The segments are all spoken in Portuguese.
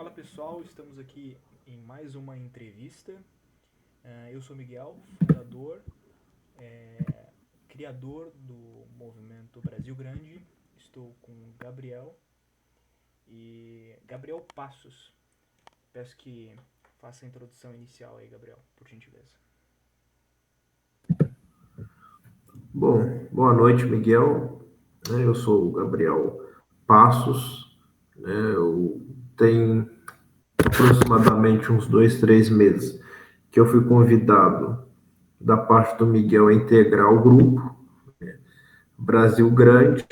Fala pessoal, estamos aqui em mais uma entrevista. Eu sou Miguel, fundador, criador do movimento Brasil Grande. Estou com Gabriel e Gabriel Passos. Peço que faça a introdução inicial aí, Gabriel, por gentileza. Bom, boa noite, Miguel. Eu sou o Gabriel Passos. Eu tenho aproximadamente uns 2, 3 meses que eu fui convidado da parte do Miguel a integrar o grupo Brasil Grande.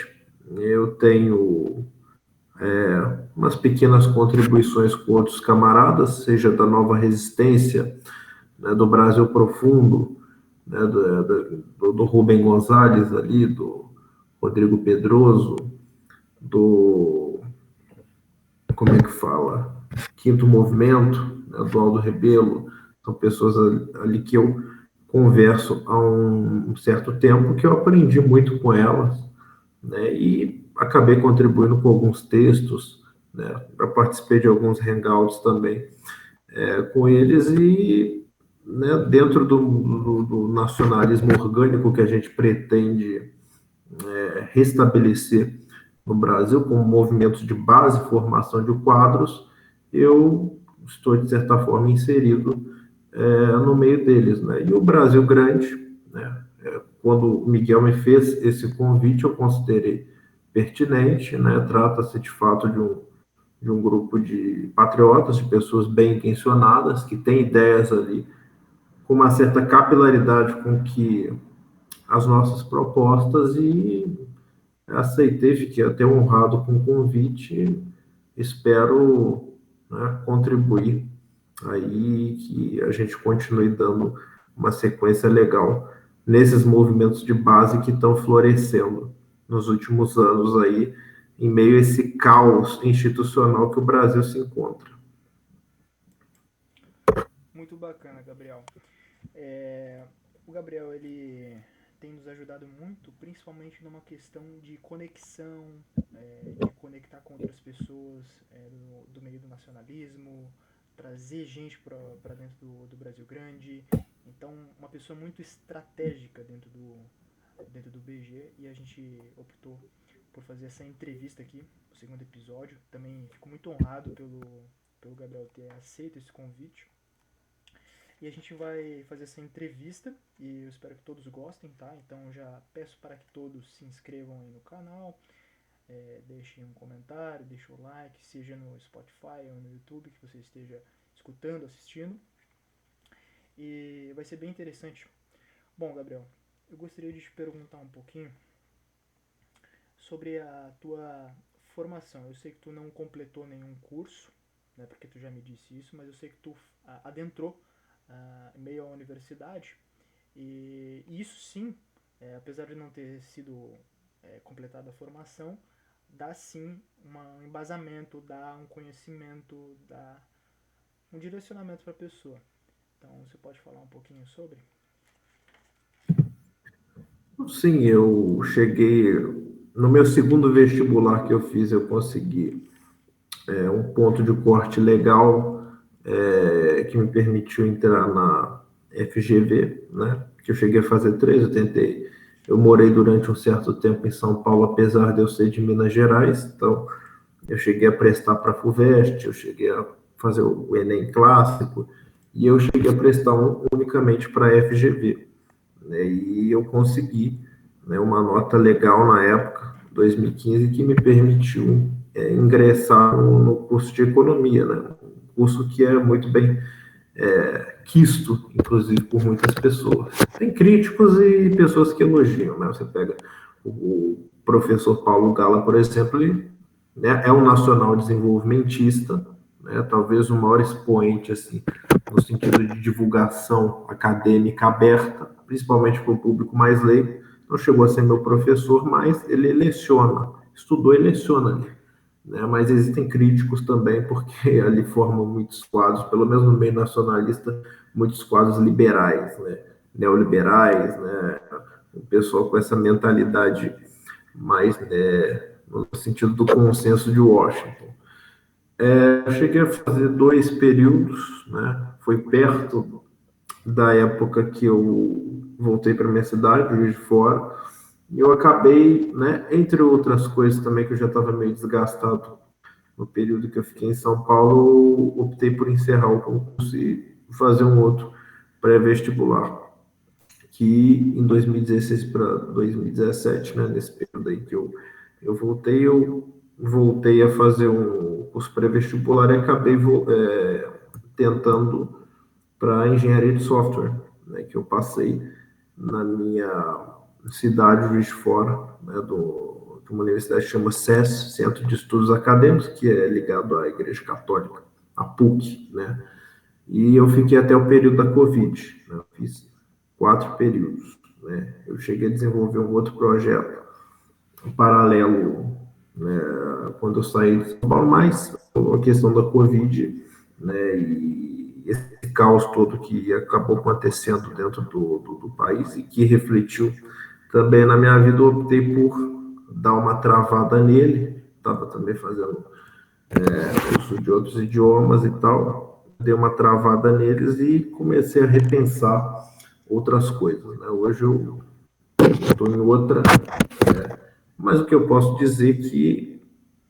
Eu tenho umas pequenas contribuições com outros camaradas, seja da Nova Resistência, né, do Brasil Profundo, né, do Rubem Gonzalez ali, do Rodrigo Pedroso, do, como é que fala, Quinto Movimento, né, do Aldo Rebelo. São pessoas ali que eu converso há um certo tempo, que eu aprendi muito com elas, né, e acabei contribuindo com alguns textos, né, participei de alguns hangouts também com eles e, né, dentro do nacionalismo orgânico que a gente pretende restabelecer no Brasil, como movimentos de base, formação de quadros, eu estou, de certa forma, inserido no meio deles. Né? E o Brasil Grande, né? Quando o Miguel me fez esse convite, eu considerei pertinente, né? Trata-se, de fato, de um grupo de patriotas, de pessoas bem intencionadas, que têm ideias ali com uma certa capilaridade com que as nossas propostas, e aceitei, fiquei até honrado com o convite. Espero, né, contribuir aí, que a gente continue dando uma sequência legal nesses movimentos de base que estão florescendo nos últimos anos aí, em meio a esse caos institucional que o Brasil se encontra. Muito bacana, Gabriel. É, o Gabriel, ele tem nos ajudado muito, principalmente numa questão de conexão, de conectar com outras pessoas do meio do nacionalismo, trazer gente para dentro do Brasil Grande. Então, uma pessoa muito estratégica dentro do BG, e a gente optou por fazer essa entrevista aqui, o segundo episódio. Também fico muito honrado pelo Gabriel ter aceito esse convite. E a gente vai fazer essa entrevista e eu espero que todos gostem, tá? Então já peço para que todos se inscrevam aí no canal, deixem um comentário, deixem o like, seja no Spotify ou no YouTube que você esteja escutando, assistindo. E vai ser bem interessante. Bom, Gabriel, eu gostaria de te perguntar um pouquinho sobre a tua formação. Eu sei que tu não completou nenhum curso, né, porque tu já me disse isso, mas eu sei que tu adentrou em meio à universidade, e isso sim, apesar de não ter sido completada a formação, dá sim um embasamento, dá um conhecimento, dá um direcionamento para a pessoa. Então você pode falar um pouquinho sobre? Sim, eu cheguei no meu segundo vestibular que eu fiz, eu consegui um ponto de corte legal, que me permitiu entrar na FGV, né? Que eu cheguei a fazer três, eu tentei. Eu morei durante um certo tempo em São Paulo, apesar de eu ser de Minas Gerais, então eu cheguei a prestar para a FUVEST, eu cheguei a fazer o Enem clássico, e eu cheguei a prestar unicamente para a FGV, né? E eu consegui, né, uma nota legal na época, 2015, que me permitiu ingressar no curso de economia, né? Um curso que é muito bem quisto, inclusive, por muitas pessoas. Tem críticos e pessoas que elogiam, né? Você pega o professor Paulo Gala, por exemplo, ele, né, é um nacional desenvolvimentista, né, talvez o maior expoente, assim, no sentido de divulgação acadêmica aberta, principalmente para o público mais leigo. Não chegou a ser meu professor, mas ele leciona, estudou e leciona ali, né? Mas existem críticos também, porque ali formam muitos quadros, pelo menos no meio nacionalista, muitos quadros liberais, né? Neoliberais, né? O pessoal com essa mentalidade mais, né, no sentido do consenso de Washington. Eu cheguei a fazer 2 períodos, né? Foi perto da época que eu voltei para minha cidade, Juiz de Fora, e eu acabei, né, entre outras coisas também que eu já estava meio desgastado no período que eu fiquei em São Paulo, eu optei por encerrar o concurso e fazer um outro pré-vestibular, que em 2016 para 2017, né, nesse período aí que eu voltei a fazer um curso pré-vestibular e acabei tentando para engenharia de software, né, que eu passei na minha cidade, Juiz de Fora, né, de uma universidade que chama SES, Centro de Estudos Acadêmicos, que é ligado à Igreja Católica, a PUC, né? E eu fiquei até o período da Covid, né? Eu fiz 4 períodos, né? Eu cheguei a desenvolver um outro projeto em paralelo, né, quando eu saí de São Paulo, mas a questão da Covid, né, e esse caos todo que acabou acontecendo dentro do país e que refletiu também na minha vida, eu optei por dar uma travada nele, estava também fazendo curso de outros idiomas e tal, dei uma travada neles e comecei a repensar outras coisas, né? Hoje eu estou em outra, mas o que eu posso dizer é que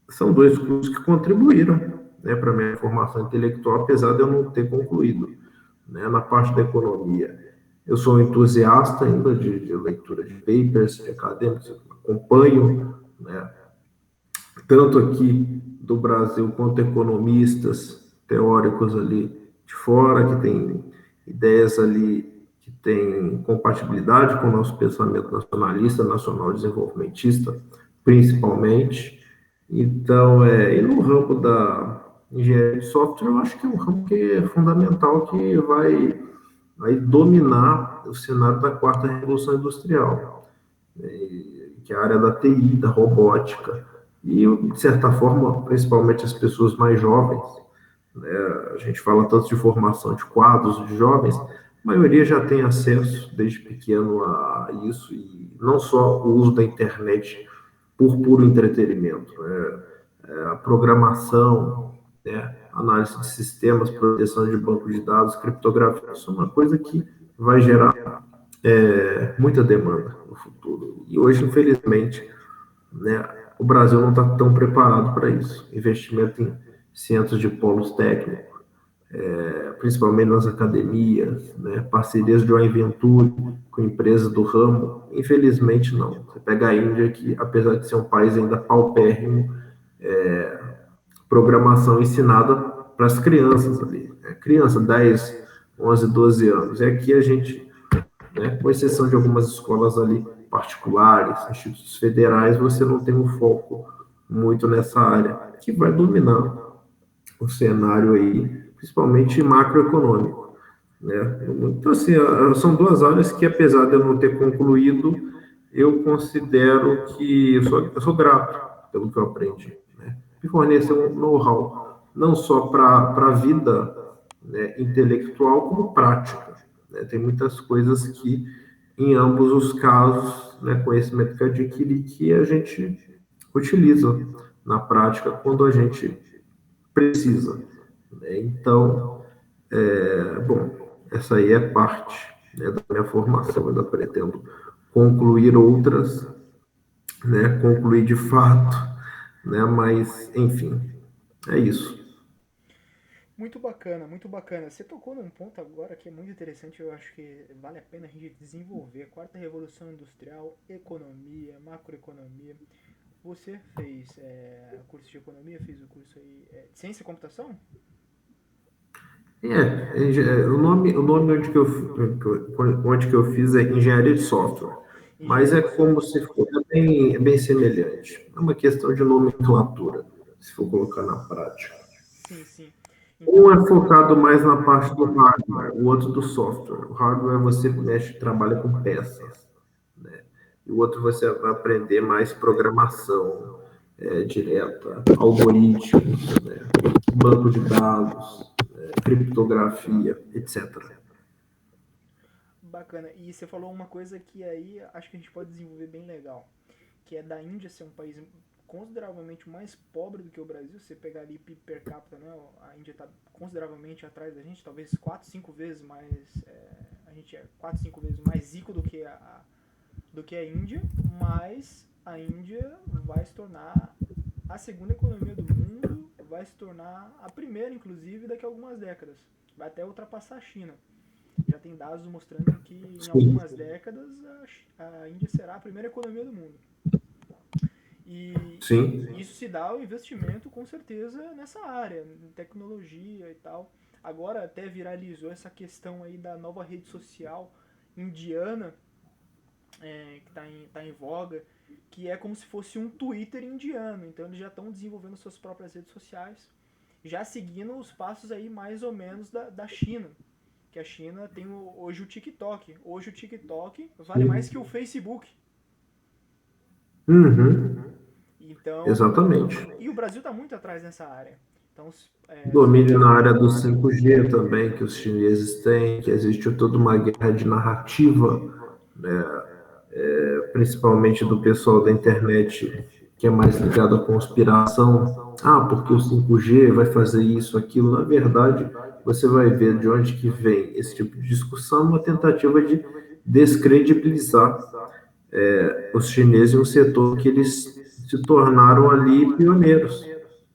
são 2 cursos que contribuíram, né, para a minha formação intelectual, apesar de eu não ter concluído, né, na parte da economia. Eu sou um entusiasta ainda de leitura de papers, de acadêmicos, acompanho, né, tanto aqui do Brasil quanto economistas teóricos ali de fora, que têm ideias ali que têm compatibilidade com o nosso pensamento nacionalista, nacional desenvolvimentista, principalmente. Então, e no ramo da engenharia de software, eu acho que é um ramo que é fundamental, que vai dominar o cenário da quarta revolução industrial, que é a área da TI, da robótica, e, de certa forma, principalmente as pessoas mais jovens, né? A gente fala tanto de formação de quadros de jovens, a maioria já tem acesso desde pequeno a isso, e não só o uso da internet por puro entretenimento, né? A programação, né? Análise de sistemas, proteção de banco de dados, criptografia, isso é uma coisa que vai gerar muita demanda no futuro. E hoje, infelizmente, né, o Brasil não está tão preparado para isso. Investimento em centros de polos técnicos, principalmente nas academias, né, parcerias de joint venture com empresas do ramo, infelizmente não. Você pega a Índia, que apesar de ser um país ainda paupérrimo, programação ensinada para as crianças ali, né? Criança, 10, 11, 12 anos. E aqui a gente, né, com exceção de algumas escolas ali particulares, institutos federais, você não tem um foco muito nessa área, que vai dominar o cenário aí, principalmente macroeconômico, né? Então, assim, são 2 áreas que, apesar de eu não ter concluído, eu considero que eu sou grato pelo que eu aprendi, né? Me forneceu um know-how, não só para a vida, né, intelectual, como prática, né? Tem muitas coisas que, em ambos os casos, né, conhecimento que eu adquiri, que a gente utiliza na prática quando a gente precisa, né? Então, bom, essa aí é parte, né, da minha formação. Eu ainda pretendo concluir outras, né, concluir de fato, né, mas, enfim, é isso. Muito bacana, muito bacana. Você tocou num ponto agora que é muito interessante, eu acho que vale a pena a gente desenvolver. Quarta Revolução Industrial, economia, macroeconomia. Você fez curso de economia, fez o curso aí de ciência e computação? O nome onde que eu fiz é engenharia de software, mas Engenharia é de como software. se for é bem semelhante. É uma questão de nomenclatura, se for colocar na prática. Sim, sim. Um Então, é focado mais na parte do hardware, o outro do software. O hardware você mexe, trabalha com peças, né? E o outro você vai aprender mais programação direta, algoritmos, né? Banco de dados, criptografia, etc. bacana. E você falou uma coisa que aí acho que a gente pode desenvolver bem legal, que é da Índia ser um país consideravelmente mais pobre do que o Brasil. Se você pegar ali PIB per capita, né, a Índia está consideravelmente atrás da gente, talvez 4, 5 vezes mais. A gente é 4, 5 vezes mais rico do que a Índia, mas a Índia vai se tornar a segunda economia do mundo, vai se tornar a primeira, inclusive, daqui a algumas décadas. Vai até ultrapassar a China. Já tem dados mostrando que em Sim, algumas décadas a Índia será a primeira economia do mundo. E sim, isso se dá ao investimento, com certeza, nessa área, em tecnologia e tal. Agora até viralizou essa questão aí da nova rede social indiana, que tá em voga, que é como se fosse um Twitter indiano. Então eles já estão desenvolvendo suas próprias redes sociais, já seguindo os passos aí mais ou menos da China. Que a China tem hoje o TikTok. Hoje o TikTok vale mais sim. que o Facebook. Uhum, Então, exatamente. e o Brasil está muito atrás nessa área. Então, se Domínio na área do 5G também, que os chineses têm, que existe toda uma guerra de narrativa, né, principalmente do pessoal da internet, que é mais ligado à conspiração. Ah, porque o 5G vai fazer isso, aquilo. Na verdade, você vai ver de onde que vem esse tipo de discussão, uma tentativa de descredibilizar os chineses em um setor que eles se tornaram ali pioneiros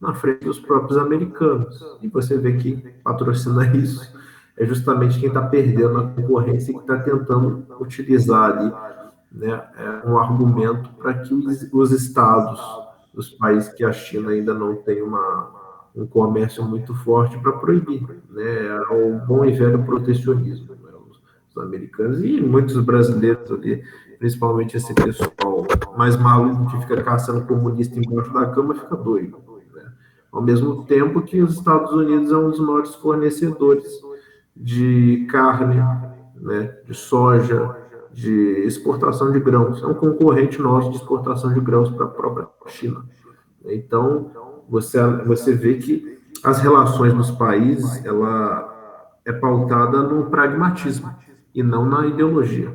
na frente dos próprios americanos. E você vê que patrocina isso é justamente quem está perdendo a concorrência e que está tentando utilizar ali, né, um argumento para que os estados, os países que a China ainda não tem um comércio muito forte para proibir, né, é o bom e velho protecionismo, né, os americanos e muitos brasileiros ali, principalmente esse pessoal mais maluco que fica caçando comunista embaixo da cama, fica doido, né? Ao mesmo tempo que os Estados Unidos é um dos maiores fornecedores de carne, né, de soja, de exportação de grãos. É um concorrente nosso de exportação de grãos para a própria China. Então, você vê que as relações dos países, ela é pautada no pragmatismo e não na ideologia.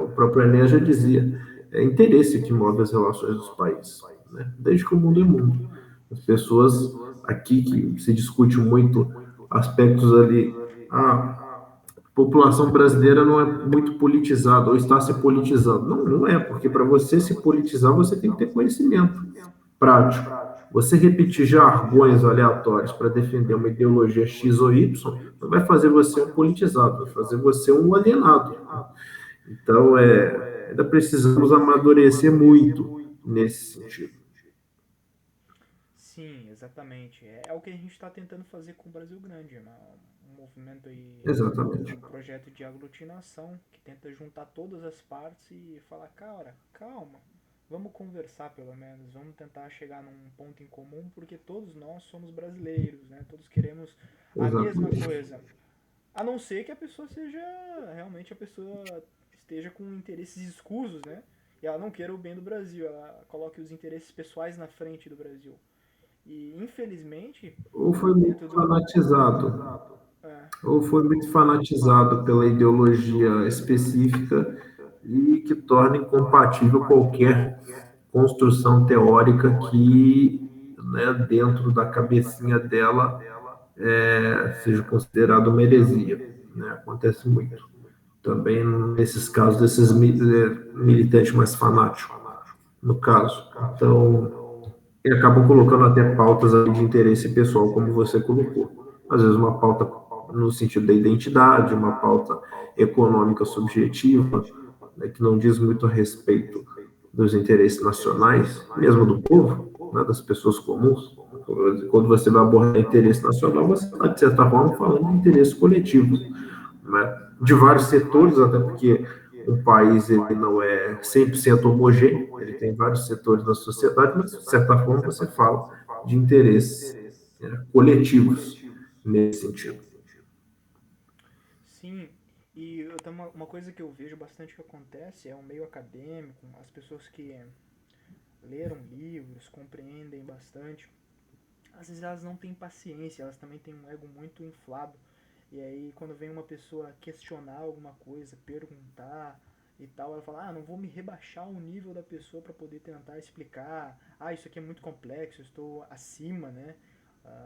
O próprio Enéas já dizia, é interesse que move as relações dos países, né? Desde que o mundo é mundo. As pessoas aqui que se discute muito aspectos ali, a população brasileira não é muito politizada ou está se politizando. Não, não é, porque para você se politizar, você tem que ter conhecimento prático. Você repetir jargões aleatórios para defender uma ideologia X ou Y não vai fazer você um politizado, vai fazer você um alienado. Então, ainda precisamos amadurecer muito nesse sentido. sim, exatamente. É o que a gente está tentando fazer com o Brasil Grande, né? Um movimento aí, Exatamente. um projeto de aglutinação que tenta juntar todas as partes e falar, cara, calma, vamos conversar pelo menos, vamos tentar chegar num ponto em comum, porque todos nós somos brasileiros, né? Todos queremos a mesma Exatamente. coisa. A não ser que a pessoa seja, realmente a pessoa esteja com interesses escusos, né? E ela não queira o bem do Brasil, ela coloque os interesses pessoais na frente do Brasil. E infelizmente, Ou foi muito dentro do. fanatizado, É, ou foi muito fanatizado pela ideologia específica e que torna incompatível qualquer construção teórica que, né, dentro da cabecinha dela, seja considerado uma heresia. Né? Acontece muito. Também nesses casos desses militantes mais fanáticos, no caso. Então, e acabam colocando até pautas ali de interesse pessoal, como você colocou. Às vezes uma pauta no sentido da identidade, uma pauta econômica subjetiva, né, que não diz muito a respeito dos interesses nacionais, mesmo do povo, né, das pessoas comuns. Quando você vai abordar interesse nacional, você está, de certa forma, falando de interesses coletivos, né, de vários setores, até porque um país ele não é 100% homogêneo, ele tem vários setores da sociedade, mas, de certa forma, você fala de interesses, né, coletivos nesse sentido. sim, e uma coisa que eu vejo bastante que acontece é o meio acadêmico, as pessoas que leram livros, compreendem bastante, às vezes elas não têm paciência, elas também têm um ego muito inflado. E aí quando vem uma pessoa questionar alguma coisa, perguntar e tal, ela fala: "Ah, não vou me rebaixar o nível da pessoa para poder tentar explicar isso aqui é muito complexo, eu estou acima, né?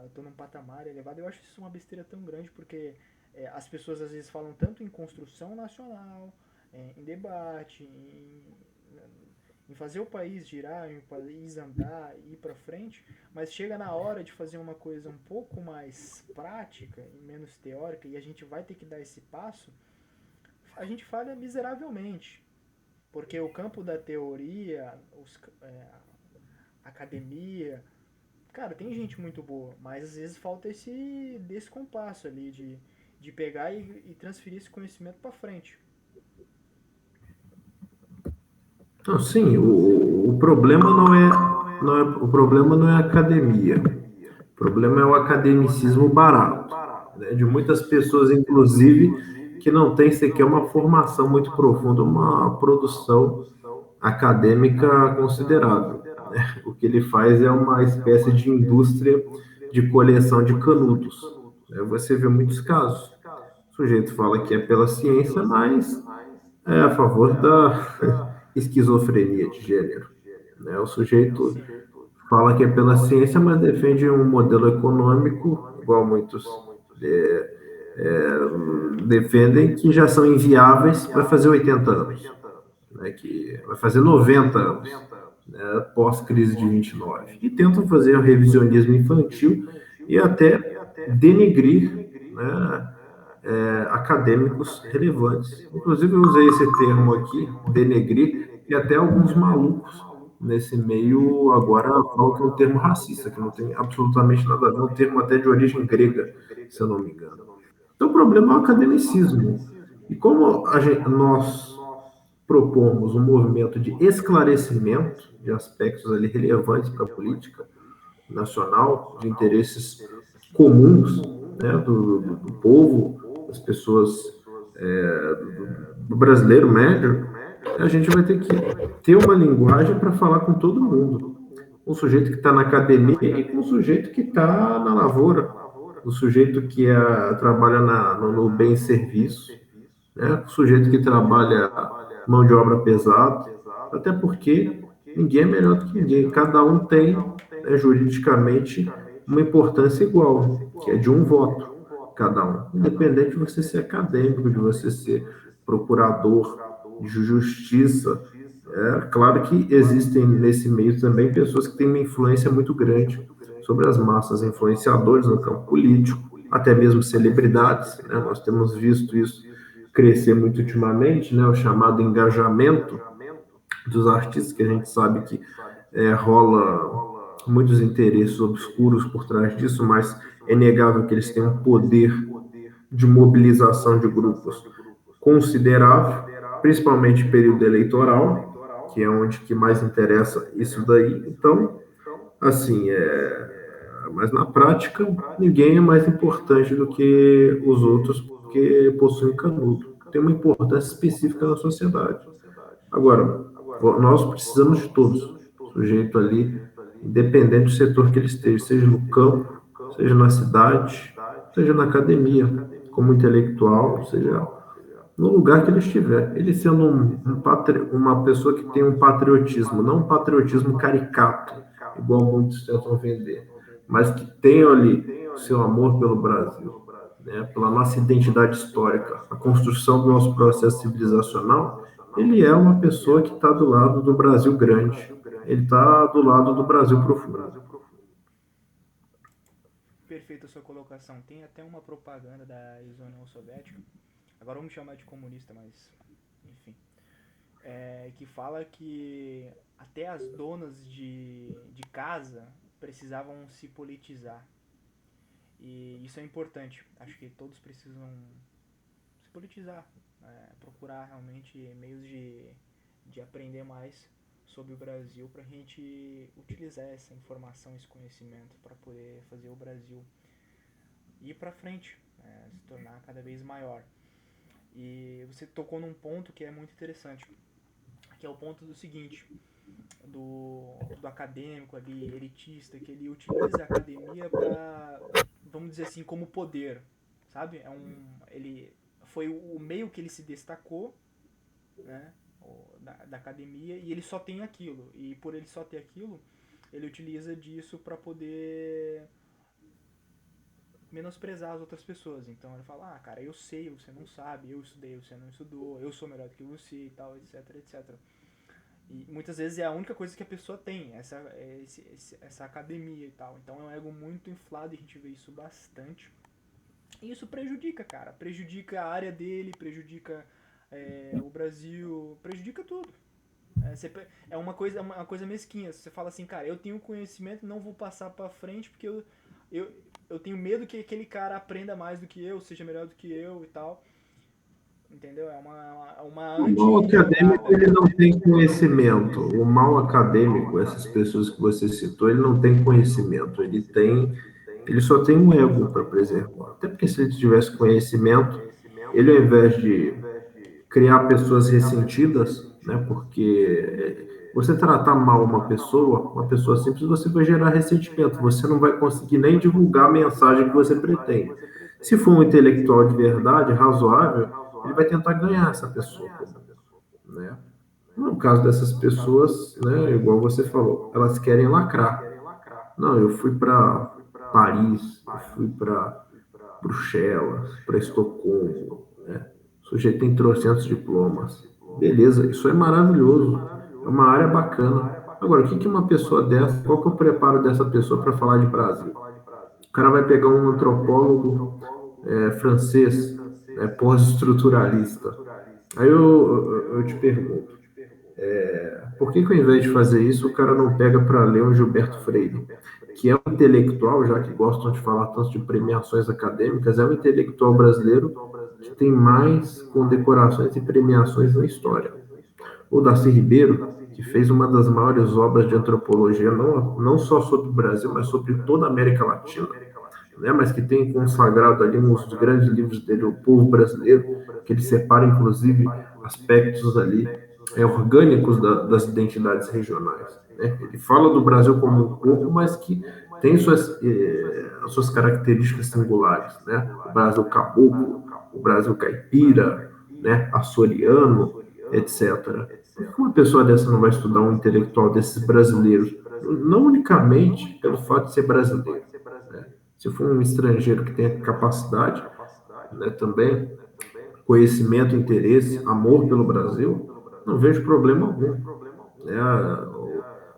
Eu estou num patamar elevado. Eu acho isso uma besteira tão grande porque as pessoas às vezes falam tanto em construção nacional, em debate, em fazer o país girar, em o país andar, ir para frente, mas chega na hora de fazer uma coisa um pouco mais prática e menos teórica e a gente vai ter que dar esse passo, a gente falha miseravelmente. Porque o campo da teoria, a academia, cara, tem gente muito boa, mas às vezes falta esse descompasso ali de pegar e transferir esse conhecimento para frente. Não, sim, o problema o problema não é a academia. O problema é o academicismo barato, né? De muitas pessoas, inclusive, que não têm sequer uma formação muito profunda, uma produção acadêmica considerável, né? O que ele faz é uma espécie de indústria de coleção de canudos, né? Você vê muitos casos. O sujeito fala que é pela ciência, mas é a favor da esquizofrenia de gênero, né? O sujeito Sim. fala que é pela ciência, mas defende um modelo econômico, igual muitos é, defendem, que já são inviáveis para fazer 80 anos, né? Que vai fazer 90 anos, né? Pós-crise de 29. E tentam fazer um revisionismo infantil e até denegrir, né, acadêmicos relevantes. Inclusive, eu usei esse termo aqui, denegrir, e até alguns malucos nesse meio agora falam que é um termo racista, que não tem absolutamente nada a ver, é um termo até de origem grega, se eu não me engano. Então, o problema é o academicismo. E como nós propomos um movimento de esclarecimento de aspectos ali relevantes para a política nacional, de interesses comuns, né, do povo, das pessoas, do brasileiro médio, a gente vai ter que ter uma linguagem para falar com todo mundo. O sujeito que está na academia e com o sujeito que está na lavoura, o sujeito que trabalha no bem serviço, né? O sujeito que trabalha mão de obra pesada, até porque ninguém é melhor do que ninguém, cada um tem, né, juridicamente uma importância igual, que é de um voto, cada um, independente de você ser acadêmico, de você ser procurador de justiça. É claro que existem nesse meio também pessoas que têm uma influência muito grande sobre as massas, influenciadores no campo político, até mesmo celebridades, né? Nós temos visto isso crescer muito ultimamente, né? O chamado engajamento dos artistas, que a gente sabe que rola muitos interesses obscuros por trás disso, mas é negável que eles têm um poder de mobilização de grupos considerável, principalmente em período eleitoral, que é onde que mais interessa isso daí. Então, assim, mas na prática, ninguém é mais importante do que os outros porque possuem canudo. Tem uma importância específica na sociedade. Agora, nós precisamos de todos. Sujeito ali, independente do setor que ele esteja, seja no campo, seja na cidade, seja na academia, como intelectual, seja no lugar que ele estiver. Ele sendo uma pessoa que tem um patriotismo, não um patriotismo caricato, igual muitos tentam vender, mas que tem ali o seu amor pelo Brasil, né, pela nossa identidade histórica, a construção do nosso processo civilizacional. Ele é uma pessoa que está do lado do Brasil grande, ele está do lado do Brasil profundo. Perfeita a sua colocação. Tem até uma propaganda da ex-União Soviética, agora vamos chamar de comunista, mas enfim, que fala que até as donas de casa precisavam se politizar. E isso é importante. Acho que todos precisam se politizar, procurar realmente meios de aprender mais sobre o Brasil para a gente utilizar essa informação, esse conhecimento para poder fazer o Brasil ir para frente, se tornar cada vez maior. E você tocou num ponto que é muito interessante, que é o ponto do seguinte, do acadêmico ali, elitista, que ele utiliza a academia para, vamos dizer assim, como poder, sabe? Ele foi o meio que ele se destacou, né, da academia, e ele só tem aquilo. E por ele só ter aquilo, ele utiliza disso para poder menosprezar as outras pessoas. Então ele fala, ah, cara, eu sei, você não sabe, eu estudei, você não estudou, eu sou melhor do que você e tal, etc, etc. E muitas vezes é a única coisa que a pessoa tem, essa academia e tal. Então é um ego muito inflado e a gente vê isso bastante. E isso prejudica, cara. Prejudica a área dele, prejudica o Brasil, prejudica tudo. É uma coisa mesquinha. Você fala assim, cara, eu tenho conhecimento, não vou passar pra frente porque eu, eu tenho medo que aquele cara aprenda mais do que eu, seja melhor do que eu e tal. Entendeu? É uma O mal acadêmico, anti-jogada. ele não tem conhecimento. O mal acadêmico, essas pessoas que você citou, ele não tem conhecimento. Ele só tem um ego para preservar. Até porque se ele tivesse conhecimento, ele ao invés de criar pessoas ressentidas, né? Porque você tratar mal uma pessoa simples, você vai gerar ressentimento. Você não vai conseguir nem divulgar a mensagem que você pretende. Se for um intelectual de verdade, razoável, ele vai tentar ganhar essa pessoa, né? No caso dessas pessoas, né, igual você falou, elas querem lacrar. Não, eu fui para Paris, eu fui para Bruxelas, para Estocolmo, né? O sujeito tem trocentos diplomas. Beleza, isso é maravilhoso. É uma área bacana. Agora, o que que uma pessoa dessa, qual que é o preparo dessa pessoa para falar de Brasil? O cara vai pegar um antropólogo francês, pós-estruturalista. Aí eu te pergunto, por que que ao invés de fazer isso, o cara não pega para ler um Gilberto Freire, que é um intelectual, já que gostam de falar tanto de premiações acadêmicas, é um intelectual brasileiro que tem mais condecorações e premiações na história. O Darcy Ribeiro, que fez uma das maiores obras de antropologia, não só sobre o Brasil, mas sobre toda a América Latina, né, mas que tem consagrado ali um dos grandes livros dele, O Povo Brasileiro, que ele separa, inclusive, aspectos ali orgânicos das identidades regionais. Né? Ele fala do Brasil como um povo, mas que tem as suas características singulares. Né? O Brasil caboclo, o Brasil caipira, né? Açoriano, etc. Por que uma pessoa dessa não vai estudar um intelectual desses brasileiros? Não unicamente pelo fato de ser brasileiro. Né? Se for um estrangeiro que tenha capacidade, né, também, conhecimento, interesse, amor pelo Brasil, não vejo problema algum.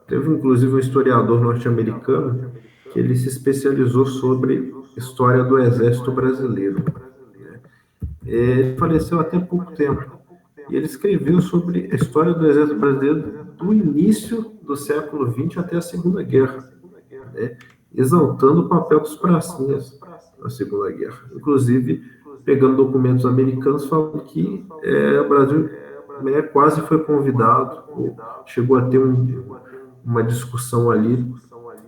Teve inclusive um historiador norte-americano que ele se especializou sobre história do Exército Brasileiro. Ele faleceu até pouco tempo. E ele escreveu sobre a história do Exército Brasileiro do início do século XX até a Segunda Guerra, né? Exaltando o papel dos pracinhas na Segunda Guerra. Inclusive, pegando documentos americanos, falando que o Brasil quase foi convidado, chegou a ter uma discussão ali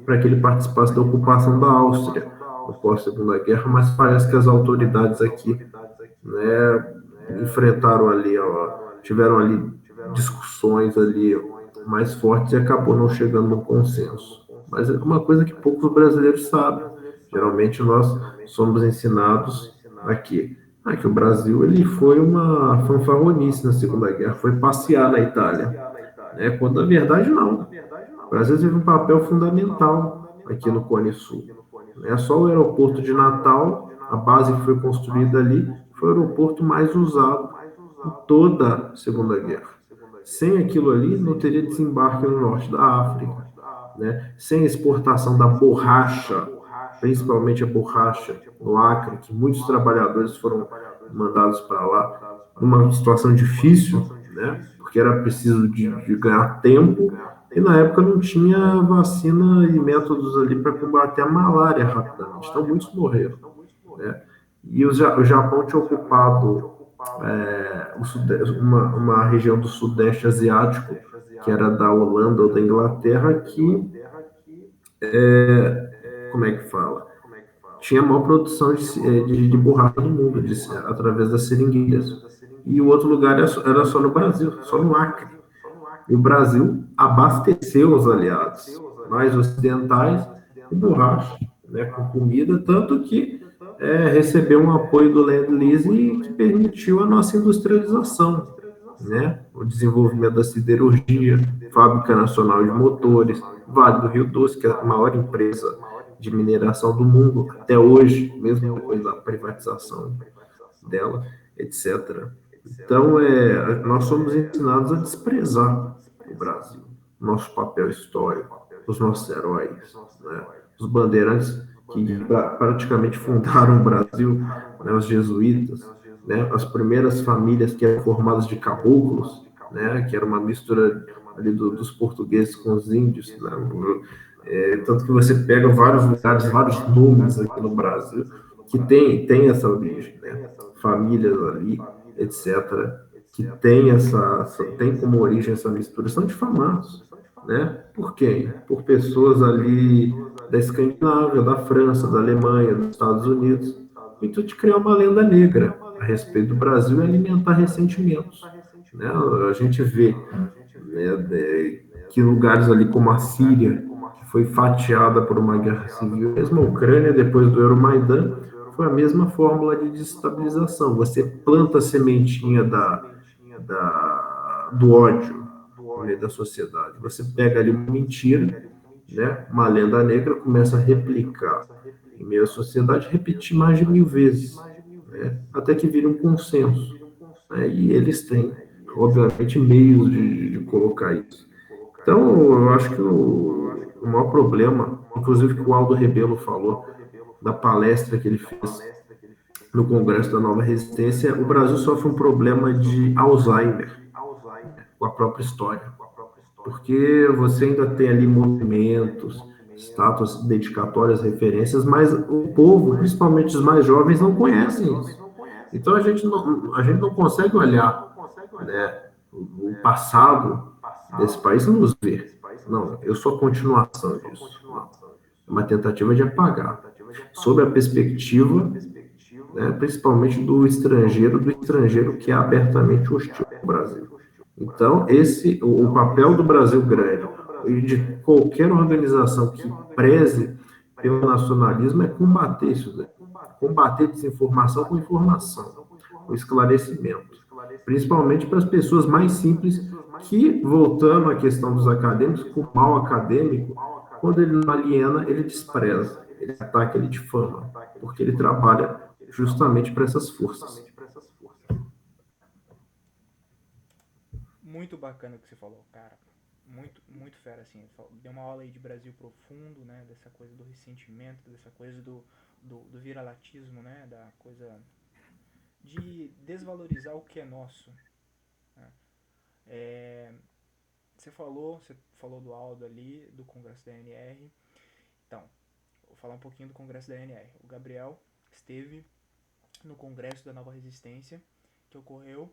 para que ele participasse da ocupação da Áustria no pós-Segunda Guerra, mas parece que as autoridades aqui, né, enfrentaram ali, tiveram ali discussões ali mais fortes e acabou não chegando no consenso. Mas é uma coisa que poucos brasileiros sabem. Geralmente nós somos ensinados aqui, que o Brasil ele foi uma fanfarronice na Segunda Guerra, foi passear na Itália, né? Quando na verdade não. O Brasil teve um papel fundamental aqui no Cone Sul. Não é só o aeroporto de Natal, a base que foi construída ali, foi o aeroporto mais usado em toda a Segunda Guerra. Sem aquilo ali, não teria desembarque no norte da África, né? Sem exportação da borracha, principalmente a borracha no Acre, que muitos trabalhadores foram mandados para lá, numa situação difícil, né? Porque era preciso de ganhar tempo, e na época não tinha vacina e métodos ali para combater a malária rapidamente, então muitos morreram, né? E o Japão tinha ocupado uma região do Sudeste Asiático, que era da Holanda ou da Inglaterra, que, como é que fala? Tinha a maior produção de borracha do mundo, através das seringueiras. E o outro lugar era só no Brasil, só no Acre. E o Brasil abasteceu os aliados mais ocidentais com borracha, né, com comida, tanto que recebeu um apoio do Lend-Lease que permitiu a nossa industrialização, né, o desenvolvimento da siderurgia, fábrica nacional de motores, Vale do Rio Doce, que é a maior empresa de mineração do mundo até hoje, mesmo depois da privatização dela, etc. Então, nós somos ensinados a desprezar o Brasil, nosso papel histórico, os nossos heróis, né? Os bandeirantes que praticamente fundaram o Brasil, né? Os jesuítas, né? As primeiras famílias que eram formadas de caboclos, né? Que era uma mistura ali dos portugueses com os índios, né? Tanto que você pega vários lugares, vários nomes aqui no Brasil que tem essa origem, né? Famílias ali, etc., que tem como origem essa mistura, são difamados, né? Por quem? Por pessoas ali da Escandinávia, da França, da Alemanha, dos Estados Unidos, o intuito de criar uma lenda negra a respeito do Brasil e alimentar ressentimentos, né? A gente vê, né, que lugares ali como a Síria, que foi fatiada por uma guerra civil, mesmo a Ucrânia, depois do Euromaidan, foi a mesma fórmula de desestabilização. Você planta a sementinha do ódio no meio da sociedade. Você pega ali uma mentira, né, uma lenda negra, começa a replicar em meio à sociedade, repetir mais de 1000 vezes, né, até que vira um consenso, né, e eles têm, obviamente, meios de colocar isso. Então, eu acho que o maior problema, inclusive que o Aldo Rebelo falou, da palestra que ele fez no Congresso da Nova Resistência, o Brasil sofre um problema de Alzheimer com a própria história, porque você ainda tem ali monumentos, estátuas dedicatórias, referências, mas o povo, principalmente os mais jovens, não conhecem isso. Então a gente não consegue olhar, né, o passado desse país e nos ver. Não, eu sou a continuação disso. Não. É uma tentativa de apagar. Sob a perspectiva, né, principalmente do estrangeiro que é abertamente hostil ao Brasil. Então, o papel do Brasil grande e de qualquer organização que preze pelo nacionalismo é combater isso daí. Combater desinformação com informação, com esclarecimento. Principalmente para as pessoas mais simples que, voltando à questão dos acadêmicos, o mal acadêmico, quando ele não aliena, ele despreza, ele ataca, ele difama, porque ele trabalha justamente para essas forças. Muito bacana o que você falou, cara. Muito, muito fera, assim. Deu uma aula aí de Brasil profundo, né? Dessa coisa do ressentimento, dessa coisa do viralatismo, né? Da coisa de desvalorizar o que é nosso. Né? É, você falou do Aldo ali, do Congresso da NR. Então, vou falar um pouquinho do Congresso da NR. O Gabriel esteve no Congresso da Nova Resistência, que ocorreu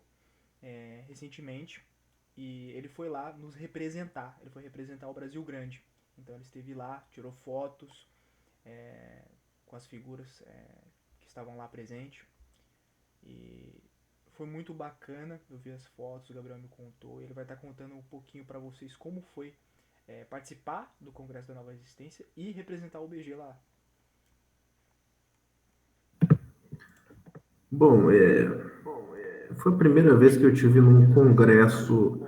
recentemente, e ele foi lá nos representar. Ele foi representar o Brasil Grande. Então ele esteve lá, tirou fotos com as figuras que estavam lá presentes. E foi muito bacana. Eu vi as fotos, o Gabriel me contou. E ele vai estar contando um pouquinho para vocês como foi participar do Congresso da Nova Resistência e representar o BG lá. Bom, foi a primeira vez que eu tive num congresso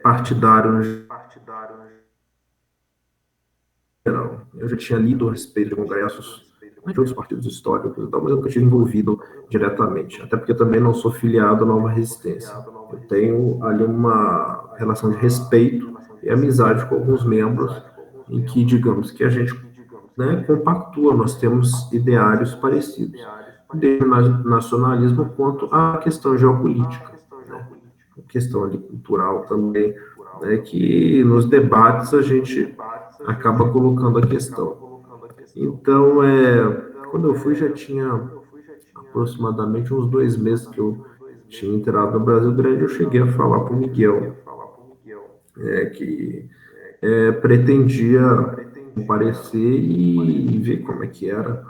partidário no geral. Eu já tinha lido a respeito de congressos de outros partidos históricos e tal, mas eu nunca tive envolvido diretamente, até porque eu também não sou filiado à Nova Resistência. Eu tenho ali uma relação de respeito e amizade com alguns membros em que, digamos, que a gente, né, compactua, nós temos ideários parecidos, desde o nacionalismo quanto à questão geopolítica, né, a questão ali cultural também, né, que nos debates a gente acaba colocando a questão. Então, quando eu fui, já tinha aproximadamente uns 2 meses que eu tinha entrado no Brasil Grande. Eu cheguei a falar para o Miguel, que pretendia comparecer e ver como é que era.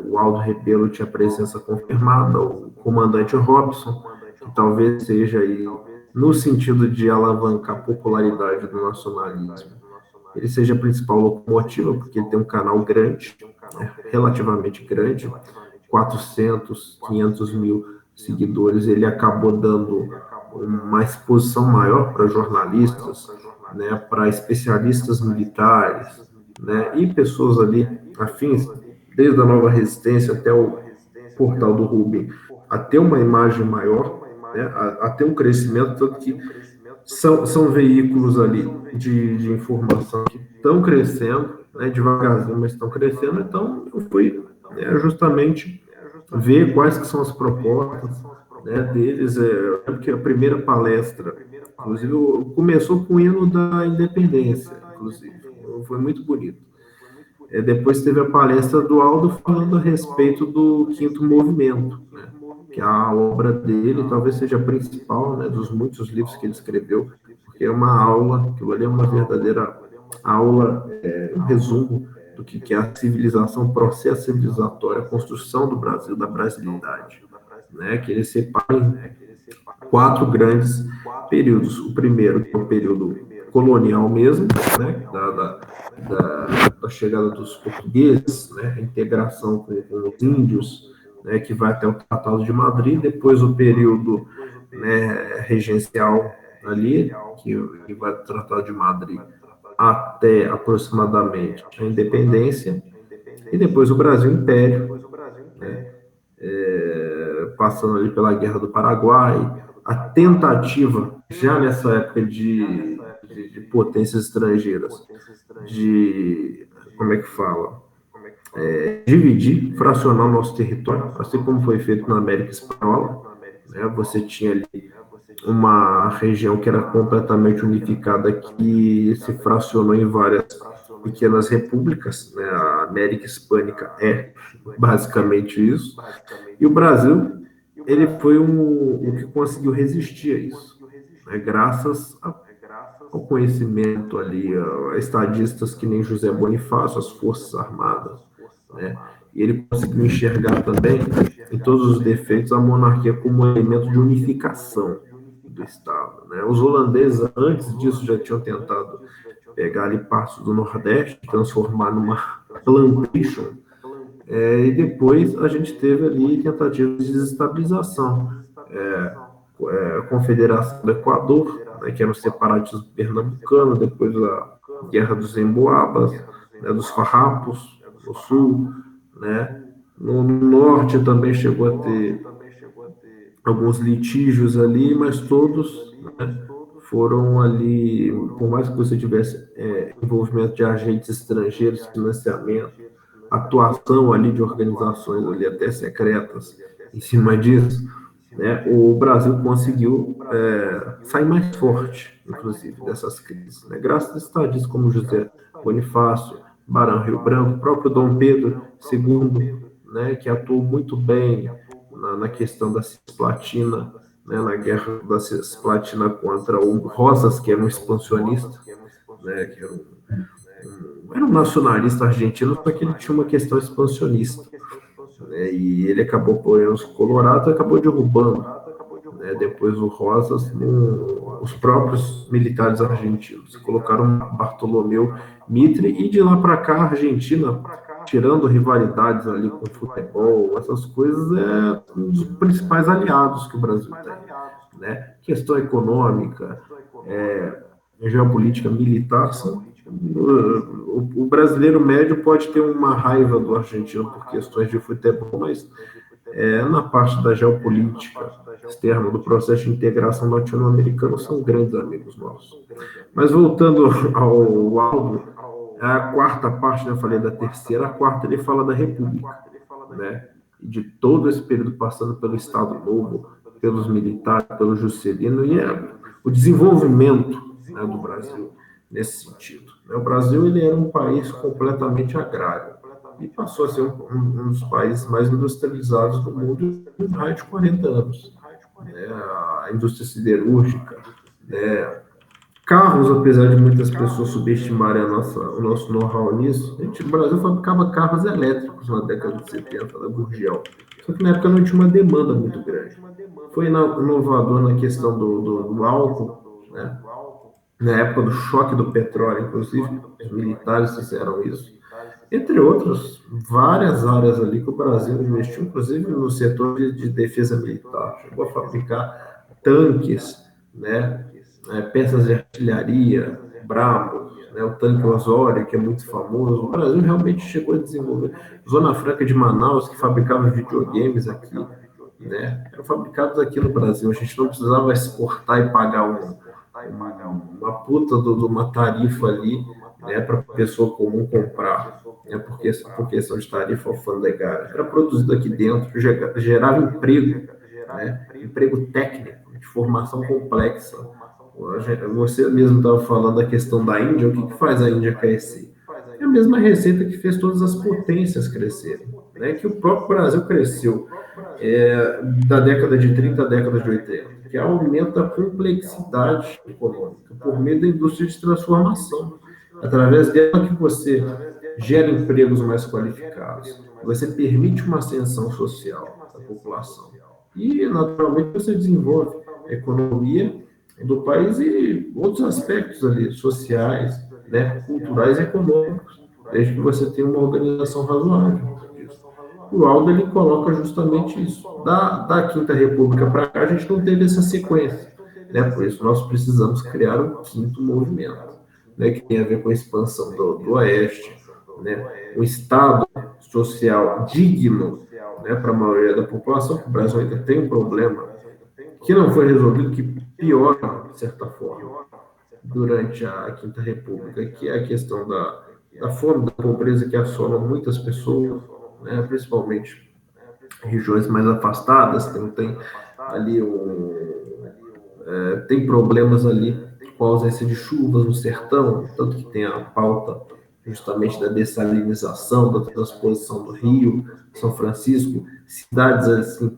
O Aldo Rebelo tinha presença confirmada, o comandante Robson, que talvez seja aí, no sentido de alavancar a popularidade do nacionalismo, ele seja a principal locomotiva, porque ele tem um canal grande, relativamente grande, 400, 500 mil seguidores. Ele acabou dando uma exposição maior para jornalistas, né, para especialistas militares, né, e pessoas ali afins, desde a Nova Resistência até o portal do Rubem, a ter uma imagem maior, né, a ter um crescimento, tanto que são veículos ali de informação que estão crescendo, né, devagarzinho, mas estão crescendo, então eu fui, né, justamente ver quais que são as propostas, né, deles. Eu lembro que a primeira palestra, inclusive, começou com o hino da independência, inclusive, foi muito bonito. Depois teve a palestra do Aldo falando a respeito do quinto movimento, né, que é a obra dele talvez seja a principal, né, dos muitos livros que ele escreveu, porque é uma aula, aquilo ali é uma verdadeira aula, um resumo do que é a civilização, o processo civilizatório, a construção do Brasil, da brasilidade, né, que ele separa em quatro grandes períodos. O primeiro, que é o período colonial mesmo, né, da chegada dos portugueses, né, a integração com os índios, né, que vai até o Tratado de Madrid, depois o período, né, regencial ali, que vai do Tratado de Madrid até aproximadamente a independência, e depois o Brasil Império, né, passando ali pela Guerra do Paraguai, a tentativa, já nessa época de potências estrangeiras, de, como é que fala, dividir, fracionar o nosso território, assim como foi feito na América Espanhola, né? Você tinha ali uma região que era completamente unificada, que se fracionou em várias pequenas repúblicas, né? A América Hispânica é basicamente isso, e o Brasil, ele foi o que conseguiu resistir a isso, né? Graças ao conhecimento ali, a estadistas que nem José Bonifácio, as Forças Armadas, né? E ele conseguiu enxergar também, em todos os defeitos, a monarquia como um elemento de unificação do Estado, né? Os holandeses, antes disso, já tinham tentado pegar ali partes do Nordeste, transformar numa plantation, e depois a gente teve ali tentativas de desestabilização. A Confederação do Equador, né, que era o separatismo pernambucano, depois a Guerra dos Emboabas, né, dos Farrapos, no sul, né. No norte também chegou a ter alguns litígios ali, mas todos, né, foram ali, por mais que você tivesse envolvimento de agentes estrangeiros, financiamento, atuação ali de organizações ali até secretas em cima disso, né, o Brasil conseguiu sair mais forte, inclusive, dessas crises, né, graças a estadistas como José Bonifácio, Barão Rio Branco, o próprio Dom Pedro II, né, que atuou muito bem na questão da Cisplatina, né, na guerra da Cisplatina contra o Rosas, que era um expansionista, né, que era um nacionalista argentino, só que ele tinha uma questão expansionista, né, e ele acabou apoiando os colorados e acabou derrubando, né, depois o Rosas, os próprios militares argentinos colocaram Bartolomeu Mitre, e de lá para cá a Argentina, tirando rivalidades ali com futebol, essas coisas, é um dos principais aliados que o Brasil tem, né? Questão econômica, geopolítica, militar, o brasileiro médio pode ter uma raiva do argentino por questões de futebol, mas na parte da geopolítica externa, do processo de integração latino-americano, são grandes amigos nossos. Mas voltando ao Aldo, a quarta parte, né, eu falei da terceira, a quarta ele fala da República, né, de todo esse período passando pelo Estado Novo, pelos militares, pelo Juscelino, e o desenvolvimento, né, do Brasil nesse sentido. O Brasil ele era um país completamente agrário e passou a ser um dos países mais industrializados do mundo em um raio de 40 anos. Né, a indústria siderúrgica, né, carros, apesar de muitas pessoas subestimarem o nosso know-how nisso, o Brasil fabricava carros elétricos na década de 70, da Gurgel. Só que na época não tinha uma demanda muito grande. Foi inovador na questão do álcool, né? Na época do choque do petróleo, inclusive, os militares fizeram isso. Entre outras, várias áreas ali que o Brasil investiu, inclusive no setor de defesa militar. Chegou a fabricar tanques, né, peças de artilharia, Brahmo, né, o tanque Osório, que é muito famoso. O Brasil realmente chegou a desenvolver. Zona Franca de Manaus, que fabricava videogames aqui, né, eram fabricados aqui no Brasil. A gente não precisava exportar e pagar uma puta de uma tarifa ali, né, para a pessoa comum comprar, né, por questão de tarifa alfandegária. Era produzido aqui dentro, gerava emprego, né, emprego técnico, de formação complexa. Você mesmo estava falando da questão da Índia. O que faz a Índia crescer? É a mesma receita que fez todas as potências crescerem, né? Que o próprio Brasil cresceu da década de 30 à década de 80, que aumenta a complexidade econômica por meio da indústria de transformação. Através dela que você gera empregos mais qualificados, você permite uma ascensão social da população e, naturalmente, você desenvolve a economia do país e outros aspectos ali, sociais, né, culturais e econômicos, desde que você tenha uma organização razoável disso. O Aldo ele coloca justamente isso. Da Quinta República para cá, a gente não teve essa sequência, né? Por isso nós precisamos criar um quinto movimento, né, que tem a ver com a expansão do Oeste, né, um Estado social digno, né, para a maioria da população, que o Brasil ainda tem um problema que não foi resolvido, que piora, de certa forma, durante a Quinta República, que é a questão da fome, da pobreza que assola muitas pessoas, né, principalmente regiões mais afastadas, tem ali tem problemas ali com a ausência de chuvas no sertão, tanto que tem a pauta justamente da dessalinização, da transposição do Rio, São Francisco, cidades assim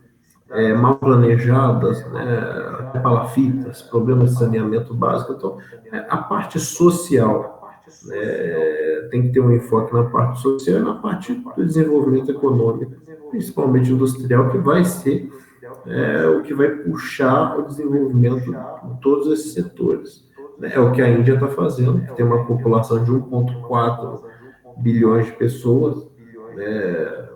mal planejadas, né, até palafitas, problemas de saneamento básico. Então, a parte social, né, tem que ter um enfoque na parte social e na parte do desenvolvimento econômico, principalmente industrial, que vai ser o que vai puxar o desenvolvimento de todos esses setores. Né? É o que a Índia está fazendo, que tem uma população de 1,4 bilhões de pessoas, né,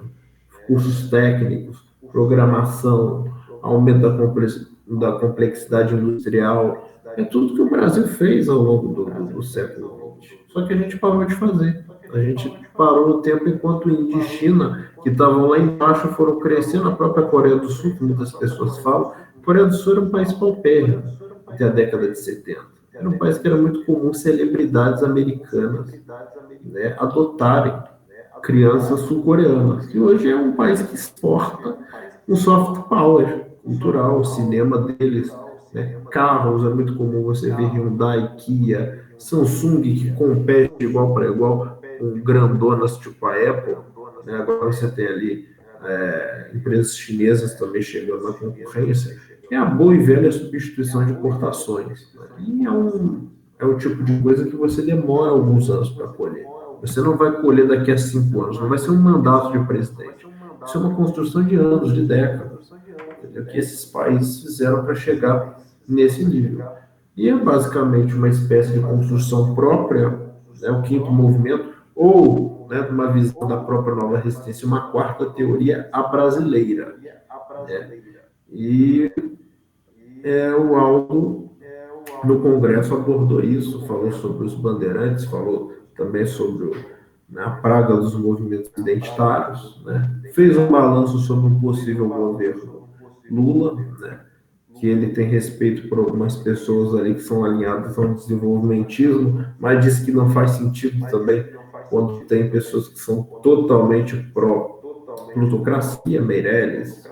cursos técnicos, programação, aumento da complexidade industrial, é tudo que o Brasil fez ao longo do século XX. Só que a gente parou de fazer. A gente parou no tempo enquanto Índia e China, que estavam lá embaixo, foram crescendo. A própria Coreia do Sul, que muitas pessoas falam, a Coreia do Sul era um país paupérrimo até a década de 70. Era um país que era muito comum celebridades americanas, né, adotarem crianças sul-coreanas, que hoje é um país que exporta um soft power cultural, o cinema deles, né? Carros, é muito comum você ver Hyundai, Kia, Samsung, que compete igual para igual com grandonas tipo a Apple, né? Agora você tem ali empresas chinesas também chegando na concorrência. É a boa e velha substituição de importações, né? E é um tipo de coisa que você demora alguns anos para colher. Você não vai colher daqui a 5 anos, não vai ser um mandato de presidente. Isso é uma construção de anos, de décadas, entendeu? Que esses países fizeram para chegar nesse nível. E é basicamente uma espécie de construção própria, né, o quinto movimento, ou, né, uma visão da própria nova resistência, uma quarta teoria, a brasileira. Né? E o Aldo, no Congresso, abordou isso, falou sobre os bandeirantes, falou também sobre a praga dos movimentos identitários, né? Fez um balanço sobre um possível governo Lula, né? Que ele tem respeito por algumas pessoas ali que são alinhadas ao desenvolvimentismo, mas diz que não faz sentido também quando tem pessoas que são totalmente pró-plutocracia, Meirelles,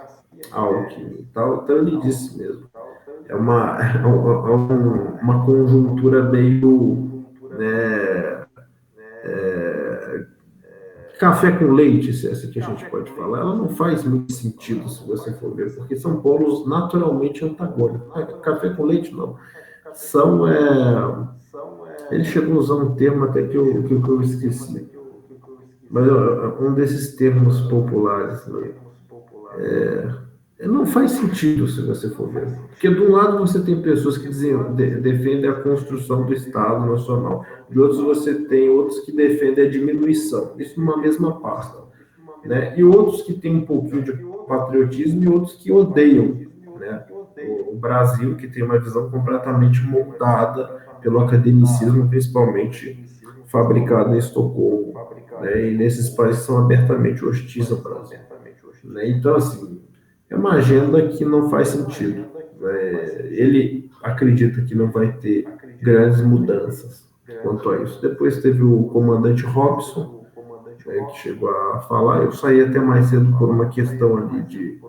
Alckmin e tal. Então ele disse mesmo, uma conjuntura meio, né, café com leite, se é essa que a gente pode falar, ela não faz muito sentido se você for ver, porque são polos naturalmente antagônicos. Café com leite não. São. Ele chegou a usar um termo até que eu esqueci. Mas um desses termos populares, né? Não faz sentido se você for ver. Porque, de um lado, você tem pessoas que defendem a construção do Estado Nacional. De outros, você tem outros que defendem a diminuição. Isso numa mesma pasta. Né? E outros que têm um pouquinho de patriotismo e outros que odeiam, né, o Brasil, que tem uma visão completamente montada pelo academicismo, principalmente fabricado em Estocolmo, né? E nesses países são abertamente hostis ao Brasil, né? Então, assim, é uma agenda que não faz sentido, né? Ele acredita que não vai ter grandes mudanças quanto a isso. Depois teve o comandante Robson, né, que chegou a falar. Eu saí até mais cedo por uma questão ali de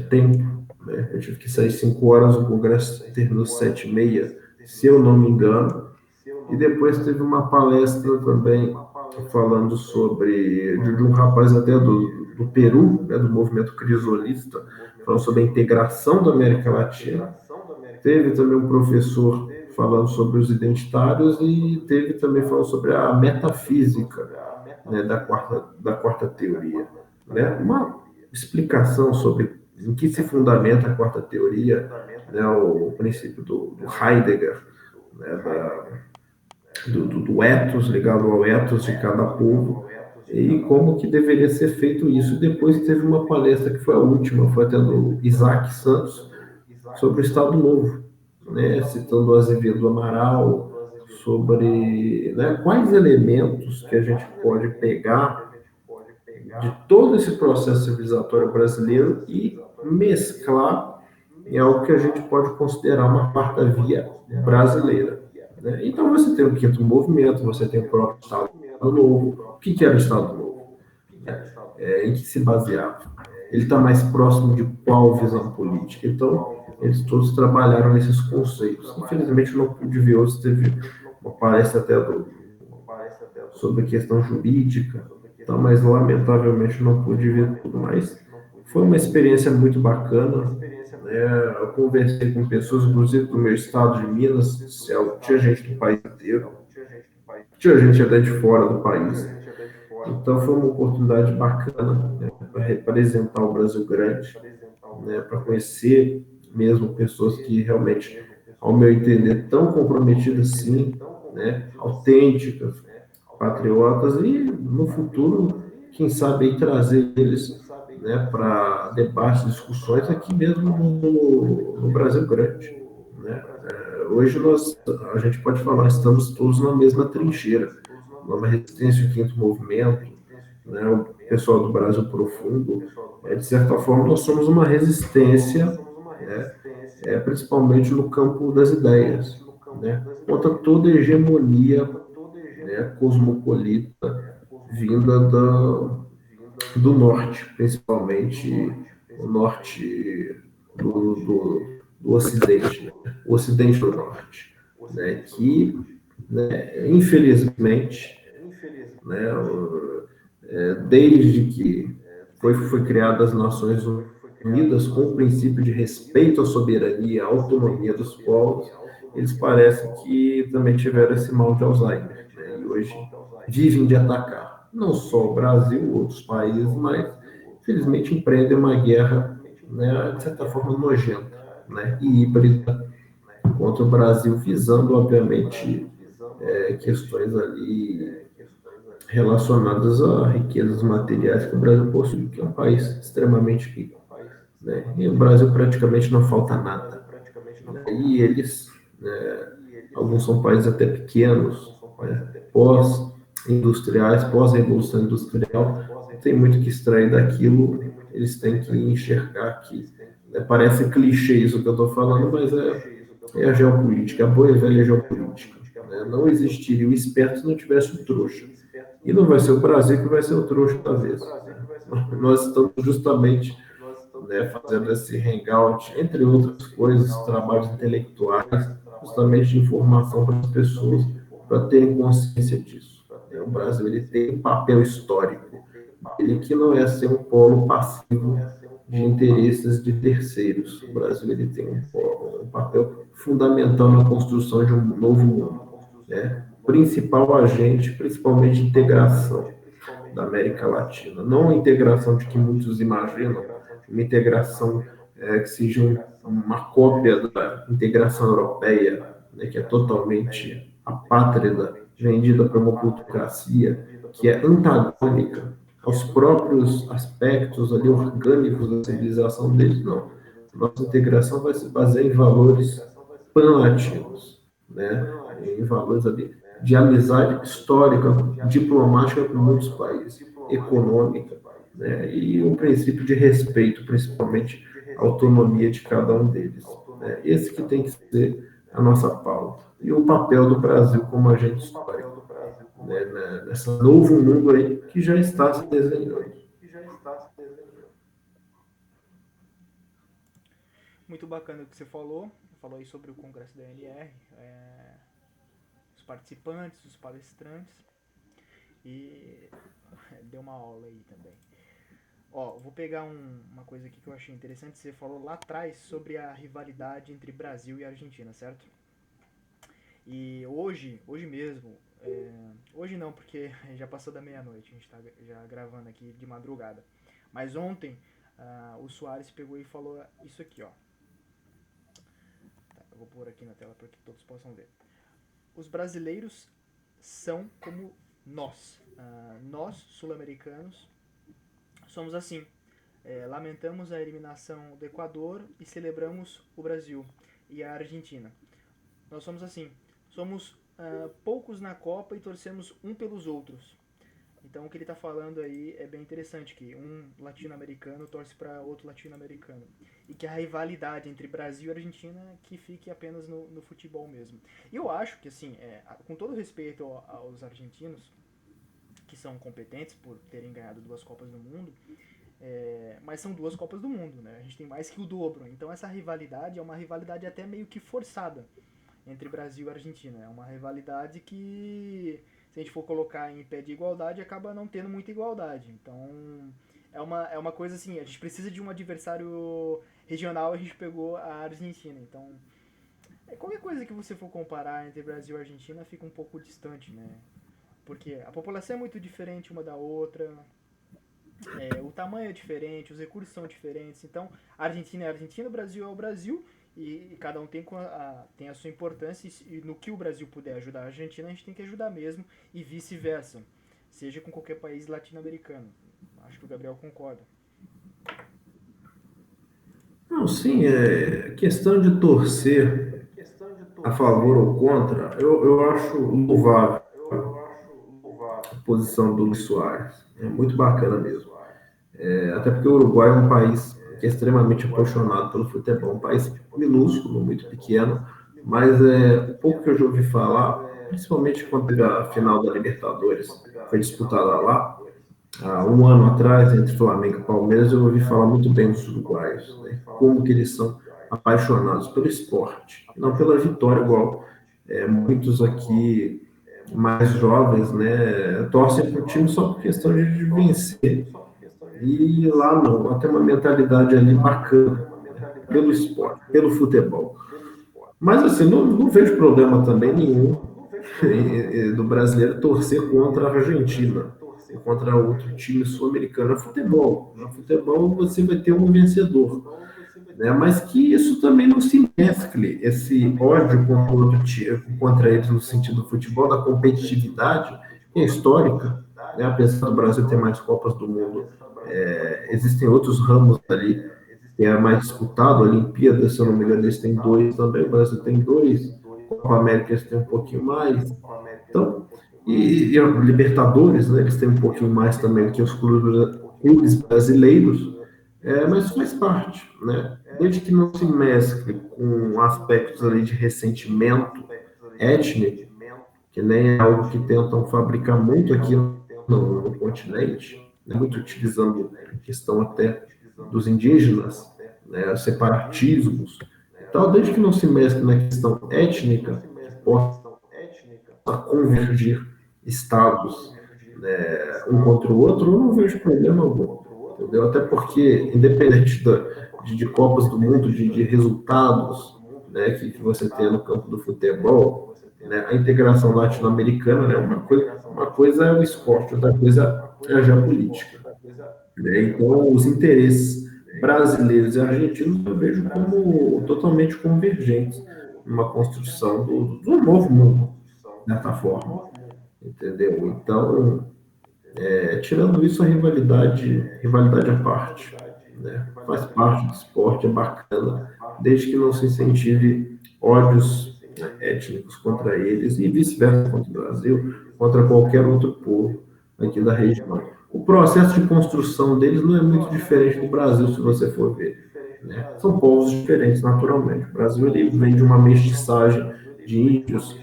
tempo, né? Eu tive que sair 5 horas, o congresso terminou 7h30, se eu não me engano. E depois teve uma palestra também falando sobre, de um rapaz até do Peru, né, do movimento crisolista, falando sobre a integração da América Latina. Teve também um professor falando sobre os identitários e teve também falando sobre a metafísica, né, da quarta teoria, né? Uma explicação sobre em que se fundamenta a quarta teoria, né, o princípio do Heidegger, né, do ethos, ligado ao ethos de cada povo, e como que deveria ser feito isso. Depois teve uma palestra que foi a última, foi até do Isaac Santos, sobre o Estado Novo, né, citando o Azevedo Amaral, sobre, né, quais elementos que a gente pode pegar de todo esse processo civilizatório brasileiro e mesclar em algo que a gente pode considerar uma quarta via brasileira, né? Então você tem o quinto movimento, você tem o próprio Estado Novo. O que era o Estado Novo? Em que se baseava? Ele está mais próximo de qual visão política? Então, eles todos trabalharam esses conceitos. Infelizmente, não pude ver hoje, teve uma palestra até sobre a questão jurídica, então, mas lamentavelmente não pude ver tudo. Mas foi uma experiência muito bacana, né? Eu conversei com pessoas, inclusive do meu estado de Minas, tinha gente do país inteiro, tinha gente até de fora do país. Então foi uma oportunidade bacana, né, para representar o Brasil grande, né, para conhecer mesmo pessoas que realmente, ao meu entender, tão comprometidas sim, né, autênticas, patriotas, e no futuro, quem sabe aí trazer eles, né, para debates, discussões aqui mesmo no Brasil grande, né? Hoje a gente pode falar, estamos todos na mesma trincheira, Nova Resistência, o Quinto Movimento, né, o pessoal do Brasil Profundo, de certa forma nós somos uma resistência, né, principalmente no campo das ideias, né, contra toda hegemonia, né, cosmopolita vinda do norte, principalmente o norte do ocidente, né, o ocidente do norte, né, que, né, infelizmente, né, desde que foi criadas as Nações Unidas com o princípio de respeito à soberania, à autonomia dos povos, eles parecem que também tiveram esse mal de Alzheimer, né, e hoje vivem de atacar não só o Brasil, outros países, mas infelizmente empreendem uma guerra, né, de certa forma nojenta, né, e híbrida contra o Brasil, visando obviamente questões ali relacionadas a riquezas materiais que o Brasil possui, que é um país extremamente rico, né? E o Brasil praticamente não falta nada, né? E eles, né, alguns são países até pequenos, né, pós-industriais, pós-revolução industrial, tem muito que extrair daquilo, eles têm que enxergar que, né, parece clichê isso que eu estou falando, mas é a geopolítica, a boa e velha geopolítica, né? Não existiria o esperto se não tivesse o trouxa. E não vai ser o Brasil que vai ser o trouxa da vez, né? Nós estamos justamente, né, fazendo esse hangout, entre outras coisas, trabalhos intelectuais, justamente de informação para as pessoas, para terem consciência disso, né? O Brasil ele tem um papel histórico, ele que não é ser um polo passivo de interesses de terceiros. O Brasil ele tem um papel fundamental na construção de um novo mundo, né? Principal agente, principalmente de integração da América Latina. Não a integração de que muitos imaginam, uma integração que seja uma cópia da integração europeia, né, que é totalmente apátrida, vendida para uma plutocracia, que é antagônica aos próprios aspectos ali orgânicos da civilização deles, não. Nossa integração vai se basear em valores pan-latinos, né? Em valores ali de amizade histórica, diplomática com muitos países, econômica, né? E um princípio de respeito, principalmente a autonomia de cada um deles. Né? Esse que tem que ser a nossa pauta. E o papel do Brasil como agente histórico, né? Nesse novo mundo aí que já está se desenhando. Muito bacana o que você falou. Falou aí sobre o congresso da ANR, os participantes, os palestrantes e deu uma aula aí também. Ó, vou pegar uma coisa aqui que eu achei interessante. Você falou lá atrás sobre a rivalidade entre Brasil e Argentina, certo? E hoje mesmo, hoje não, porque já passou da meia-noite, a gente tá já gravando aqui de madrugada. Mas ontem, o Soares pegou e falou isso aqui, ó. Tá, eu vou pôr aqui na tela para que todos possam ver. Os brasileiros são como nós. Nós, sul-americanos, somos assim. Lamentamos a eliminação do Equador e celebramos o Brasil e a Argentina. Nós somos assim. Somos poucos na Copa e torcemos um pelos outros. Então o que ele está falando aí é bem interessante, que um latino-americano torce para outro latino-americano. E que a rivalidade entre Brasil e Argentina que fique apenas no futebol mesmo. E eu acho que, assim, com todo respeito aos argentinos, que são competentes por terem ganhado 2 Copas do Mundo, mas são 2 Copas do Mundo, né? A gente tem mais que o dobro. Então essa rivalidade é uma rivalidade até meio que forçada entre Brasil e Argentina. É uma rivalidade que, se a gente for colocar em pé de igualdade, acaba não tendo muita igualdade. Então é uma coisa assim, a gente precisa de um adversário regional, a gente pegou a Argentina. Então qualquer coisa que você for comparar entre Brasil e Argentina fica um pouco distante, né? Porque a população é muito diferente uma da outra, o tamanho é diferente, os recursos são diferentes. Então, a Argentina é a Argentina, o Brasil é o Brasil, e cada um tem a sua importância. E no que o Brasil puder ajudar a Argentina, a gente tem que ajudar mesmo, e vice-versa, seja com qualquer país latino-americano. Acho que o Gabriel concorda. Não, sim, questão de torcer a favor ou contra, eu acho louvável a posição do Luis Soares. É muito bacana mesmo. Até porque o Uruguai é um país que é extremamente apaixonado pelo futebol, um país minúsculo, muito pequeno, mas o pouco que eu já ouvi falar, principalmente quando teve a final da Libertadores, foi disputada lá, há um ano atrás, entre Flamengo e Palmeiras, eu ouvi falar muito bem dos uruguaios, né? Como que eles são apaixonados pelo esporte, não pela vitória, igual muitos aqui mais jovens, né, torcem para o time só por questão de vencer. E lá não, lá tem uma mentalidade ali bacana, né, pelo esporte, pelo futebol. Mas assim, não vejo problema também nenhum do brasileiro torcer contra a Argentina ou contra outro time sul-americano. É futebol. No futebol você vai ter um vencedor. Né? Mas que isso também não se mescle, esse ódio contra, outro time, contra eles no sentido do futebol, da competitividade, que é histórica. Né? Apesar do Brasil ter mais Copas do Mundo, existem outros ramos ali que é mais disputado. A Olimpíada, se eu não me engano, eles têm 2 também, o Brasil tem 2, Copa América eles têm um pouquinho mais. Então, e a Libertadores, né, eles têm um pouquinho mais também que os clubes brasileiros, mas faz parte, né? Desde que não se mescle com aspectos ali de ressentimento étnico, que nem é algo que tentam fabricar muito aqui no continente, né? Muito utilizando a questão até dos indígenas, né? Separatismos e tal, desde que não se mescle na questão étnica, que possa convergir estados, né, um contra o outro, eu não vejo problema algum. Entendeu? Até porque, independente de Copas do Mundo, de resultados, né, que você tem no campo do futebol, né, a integração latino-americana, né, uma coisa é o esporte, outra coisa é a geopolítica. Né? Então, os interesses brasileiros e argentinos eu vejo como totalmente convergentes numa construção do novo mundo, de certa forma. Entendeu? Então, tirando isso, a rivalidade à parte, né? Faz parte do esporte, é bacana, desde que não se incentive ódios, né, étnicos contra eles e vice-versa contra o Brasil, contra qualquer outro povo aqui da região. O processo de construção deles não é muito diferente do Brasil, se você for ver, né? São povos diferentes, naturalmente. O Brasil ele vem de uma mestiçagem de índios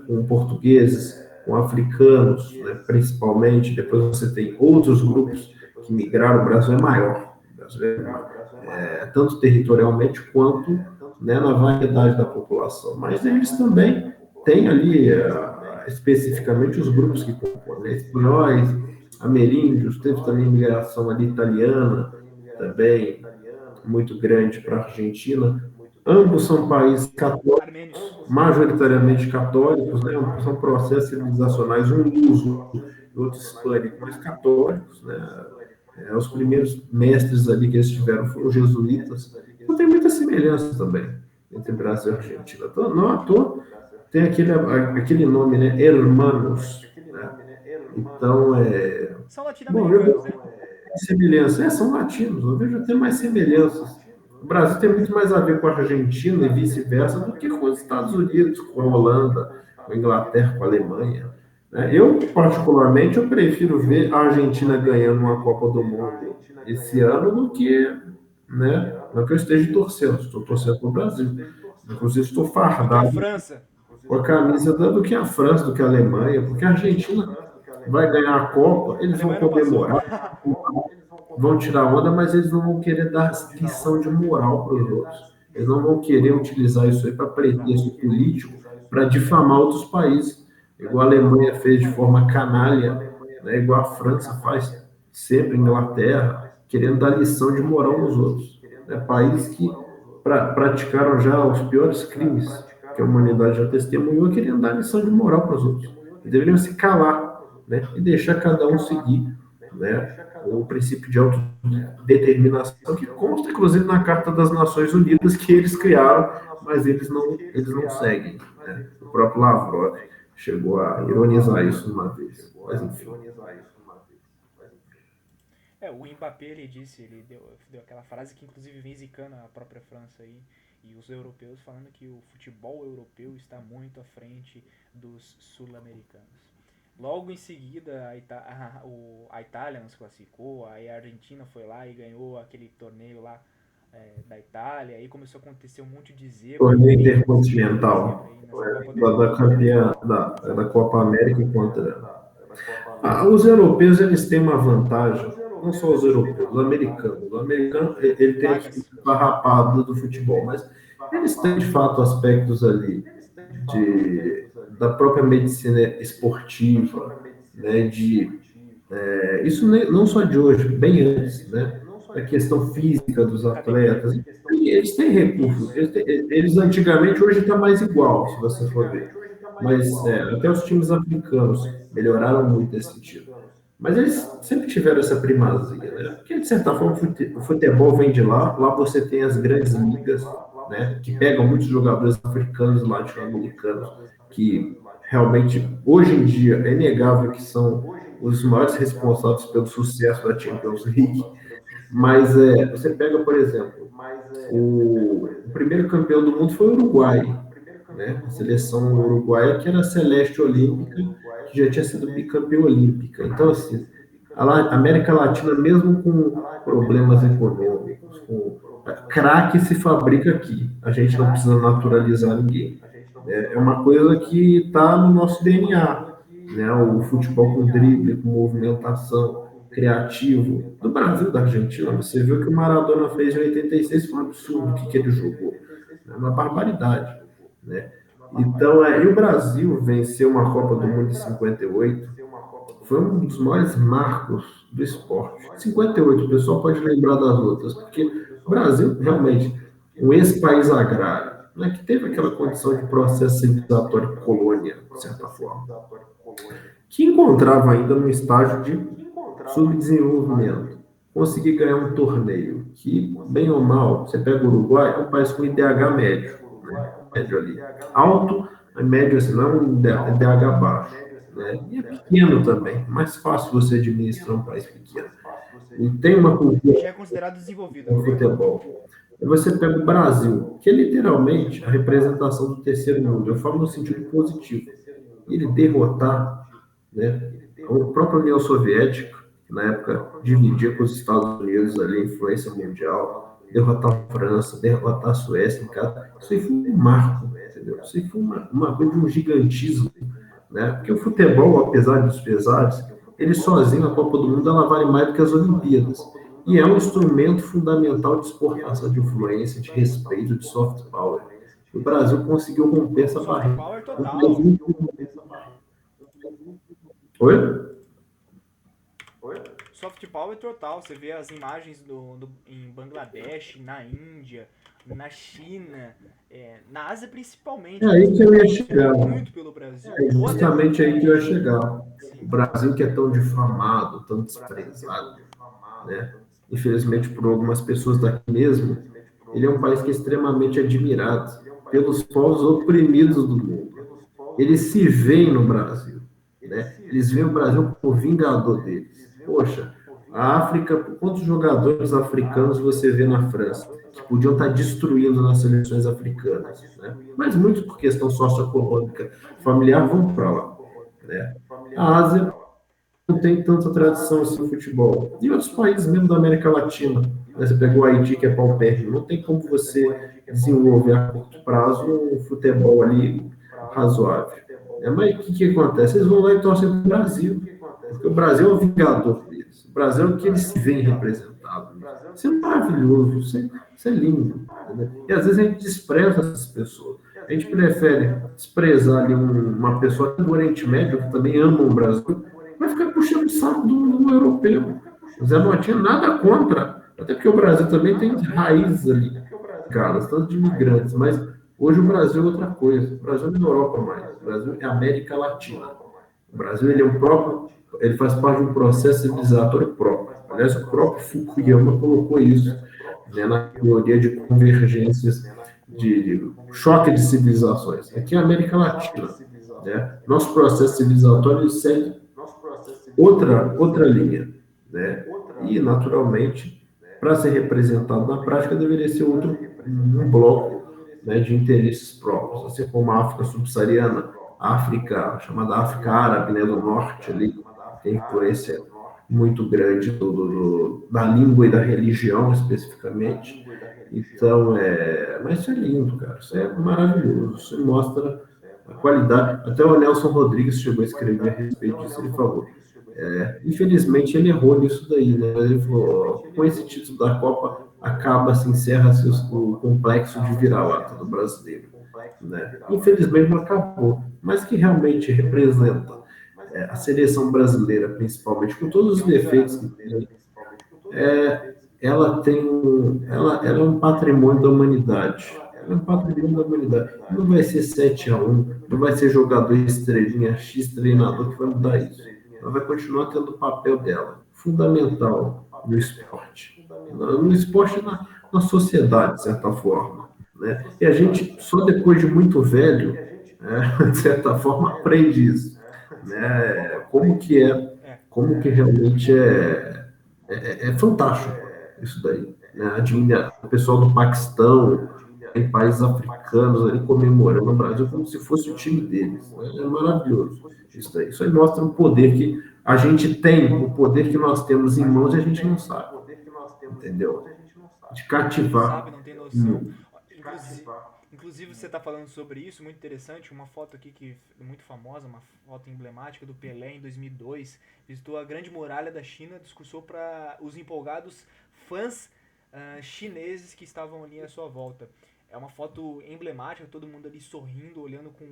com portugueses, com africanos, né, principalmente. Depois você tem outros grupos que migraram. O Brasil é maior. O Brasil tanto territorialmente quanto, né, na variedade da população. Mas eles também têm ali especificamente os grupos que compõem, né, espanhóis, ameríndios, teve também imigração ali italiana, também muito grande para a Argentina. Ambos são países católicos, Armênios. majoritariamente católicos, né? São processos civilizacionais, um luso e outro hispânico, mas católicos, né? Os primeiros mestres ali que eles tiveram foram os jesuítas. Então tem muita semelhança também entre Brasil e Argentina. Então, não à toa tem aquele nome, né? Hermanos, né? Então, São bom, eu latino-americanos, vejo né? semelhanças. São latinos, eu vejo até mais semelhanças. O Brasil tem muito mais a ver com a Argentina e vice-versa do que com os Estados Unidos, com a Holanda, com a Inglaterra, com a Alemanha. Né? Eu, particularmente, eu prefiro ver a Argentina ganhando uma Copa do Mundo esse ano do que, né, não que eu esteja torcendo, estou torcendo para o Brasil. Inclusive, estou Do que a fardado França. com a camisa do que a França, do que a Alemanha, porque a Argentina vai ganhar a Copa, A eles vão Alemanha não passou. comemorar, vão tirar onda, mas eles não vão querer dar lição de moral para os outros. Eles não vão querer utilizar isso aí para pretexto político, para difamar outros países, igual a Alemanha fez de forma canalha, né? Igual a França faz sempre, Inglaterra, querendo dar lição de moral nos outros. Né? Países que praticaram já os piores crimes que a humanidade já testemunhou, querendo dar lição de moral para os outros. Eles deveriam se calar, né? E deixar cada um seguir, né, o princípio de autodeterminação, que consta, inclusive, na Carta das Nações Unidas, que eles criaram, mas eles não seguem. Né? O próprio Lavrov chegou a ironizar isso uma vez. Mas, enfim. O Mbappé, ele disse, ele deu aquela frase que inclusive vem zicando a própria França aí, e os europeus falando que o futebol europeu está muito à frente dos sul-americanos. Logo em seguida, a Itália nos classificou, aí a Argentina foi lá e ganhou aquele torneio lá da Itália, aí começou a acontecer um monte de zebra, Torneio brigas de zebra intercontinental aí nessa Copa do da Mundo. campeã da Copa América contra. Os europeus eles têm uma vantagem, não só os europeus, os americanos. O americano ele tem aquele Vagas. farrapado do futebol, mas eles têm de fato aspectos ali da própria medicina esportiva, né, isso não só de hoje, bem antes, né, a questão física dos Academia. atletas. E eles têm recursos, eles antigamente, hoje está mais igual, se você for ver. Mas até os times africanos melhoraram muito nesse sentido. Mas eles sempre tiveram essa primazia, né? Porque, de certa forma, o futebol vem de lá. Lá você tem as grandes ligas, né? Que pegam muitos jogadores africanos e latino-americanos, que realmente, hoje em dia, é inegável que são os maiores responsáveis pelo sucesso da Champions League. Mas você pega, por exemplo, o primeiro campeão do mundo foi o Uruguai, né? A seleção uruguaia, que era a Celeste Olímpica, que já tinha sido bicampeã olímpica. Então, assim, a América Latina, mesmo com problemas econômicos, com craque se fabrica aqui. A gente não precisa naturalizar ninguém. É uma coisa que está no nosso DNA, né? O futebol com drible, com movimentação, criativo. Do Brasil, da Argentina, você viu que o Maradona fez em 86, foi um absurdo o que ele jogou. É uma barbaridade, né? Então, e o Brasil venceu uma Copa do Mundo em 58, foi um dos maiores marcos do esporte. 58, o pessoal pode lembrar das outras, porque o Brasil, realmente, um ex-país agrário, né, que teve aquela condição de processo civilizatório colônia, de certa forma, que encontrava ainda num estágio de subdesenvolvimento, conseguir ganhar um torneio, que, bem ou mal, você pega o Uruguai, é um país com IDH médio, né? Médio ali. Alto, médio assim, não é um IDH baixo. Né? E é pequeno também, é mais fácil você administrar um país pequeno. E tem uma E cultura já é considerado desenvolvido. no futebol. Aí você pega o Brasil, que é literalmente a representação do terceiro mundo. Eu falo no sentido positivo. Ele derrotar, né, a própria União Soviética, que na época dividia com os Estados Unidos ali a influência mundial, derrotar a França, derrotar a Suécia, cara, isso aí foi um marco, entendeu? Isso aí foi uma coisa de um gigantismo, né? Porque o futebol, apesar dos pesares, ele sozinho, a Copa do Mundo, ela vale mais do que as Olimpíadas. E é um instrumento fundamental de exportação de influência, de respeito, de soft power. O Brasil conseguiu romper essa Soft barreira. power Um país total. muito... Oi? Soft power total. Você vê as imagens em Bangladesh, na Índia, na China, na Ásia É principalmente. Eles aí que eu ia preocupam chegar. muito pelo Brasil. É Ou até justamente aí que eu ia chegar. O sim. Brasil que é tão difamado, tão desprezado, né? Infelizmente por algumas pessoas daqui mesmo, ele é um país que é extremamente admirado pelos povos oprimidos do mundo. Eles se veem no Brasil, né? Eles veem o Brasil como vingador deles. Poxa, a África, quantos jogadores africanos você vê na França que podiam estar destruindo nas seleções africanas, né? Mas muito por questão socioeconômica, familiar, vão para lá, né? A Ásia não tem tanta tradição assim no futebol. E outros países mesmo da América Latina, né? Você pegou o Haiti, que é paupérrimo, não tem como você desenvolver a curto prazo um futebol ali razoável. Mas o que acontece? Eles vão lá e torcem para o Brasil, porque o Brasil é o vingador deles. O Brasil é o que eles se veem representado. Isso é maravilhoso, isso é lindo. Entendeu? E às vezes a gente despreza essas pessoas. A gente prefere desprezar ali uma pessoa do Oriente Médio, que também ama o Brasil, vai ficar puxando o saco do europeu. O Zé não tinha nada contra, até porque o Brasil também tem raízes ali, cara, tanto de imigrantes, mas hoje o Brasil é outra coisa. O Brasil não é Europa mais, o Brasil é América Latina. O Brasil ele é um próprio, ele faz parte de um processo civilizatório próprio. Aliás, o próprio Fukuyama colocou isso, né, na teoria de convergências, de choque de civilizações. Aqui é a América Latina, né? Nosso processo civilizatório ele segue outra linha, né? E, naturalmente, para ser representado na prática, deveria ser um bloco, né, de interesses próprios, assim como a África subsaariana, a África, chamada África Árabe, né, do norte ali, tem influência muito grande da língua e da religião, especificamente. Então, mas isso é lindo, cara, isso é maravilhoso, isso mostra a qualidade. Até o Nelson Rodrigues chegou a escrever a respeito disso, ele falou, infelizmente ele errou nisso daí, né? Ele falou, com esse título da Copa acaba, se encerra-se o complexo de vira-lata do brasileiro, né? Infelizmente não acabou, mas que realmente representa a seleção brasileira, principalmente, com todos os defeitos que tem, ela é um patrimônio da humanidade. Ela é um patrimônio da humanidade. Não vai ser 7-1, não vai ser jogador estrelinha X, treinador que vai mudar isso. Ela vai continuar tendo o papel dela, fundamental no esporte. No esporte, na sociedade, de certa forma. Né? E a gente, só depois de muito velho, de certa forma, aprende isso. Né? É, Como que realmente é fantástico isso daí. Né? Admira o pessoal do Paquistão, em países africanos ali comemorando o Brasil como se fosse o time deles. Né? É maravilhoso isso daí. Isso aí mostra o poder que a gente tem, o poder que nós temos em mãos e a gente não sabe, entendeu? De não sabe, cativar não tem o noção. mundo. Inclusive você está falando sobre isso, muito interessante. Uma foto aqui que é muito famosa, uma foto emblemática do Pelé em 2002. Visitou a Grande Muralha da China, discursou para os empolgados fãs chineses que estavam ali à sua volta. É uma foto emblemática, todo mundo ali sorrindo, olhando com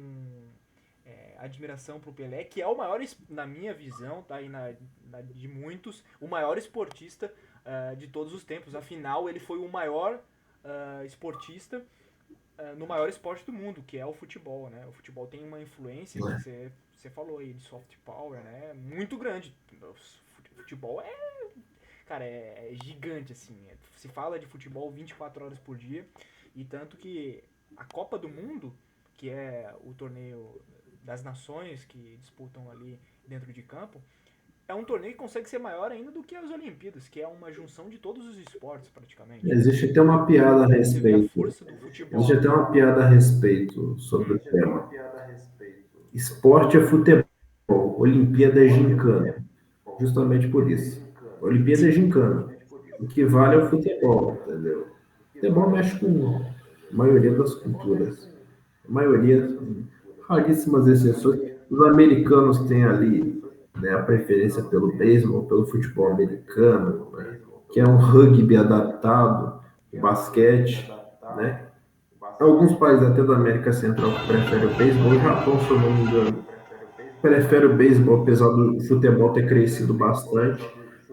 admiração pro Pelé, que é o maior, na minha visão, tá? E na de muitos, o maior esportista de todos os tempos. Afinal, ele foi o maior esportista no maior esporte do mundo, que é o futebol, né? O futebol tem uma influência que Né? você falou aí de soft power, né? Muito grande. O futebol cara, é gigante assim. Se fala de futebol 24 horas por dia e tanto que a Copa do Mundo, que é o torneio das nações que disputam ali dentro de campo, é um torneio que consegue ser maior ainda do que as Olimpíadas, que é uma junção de todos os esportes praticamente. Existe até uma piada a Então você vê a respeito. força do Existe futebol. até uma piada a respeito sobre o Hum, tema. Esporte é futebol, Olimpíada é gincana. Justamente por isso. Olimpíada é gincana. O que vale é o futebol, entendeu? O futebol mexe com a maioria das culturas. A maioria, raríssimas exceções. Os americanos têm ali, né, a preferência pelo beisebol, pelo futebol americano, né, que é um rugby adaptado, o basquete, né? Alguns países até da América Central que preferem o beisebol, o Japão, se eu não me engano, prefere o beisebol, apesar do futebol ter crescido bastante.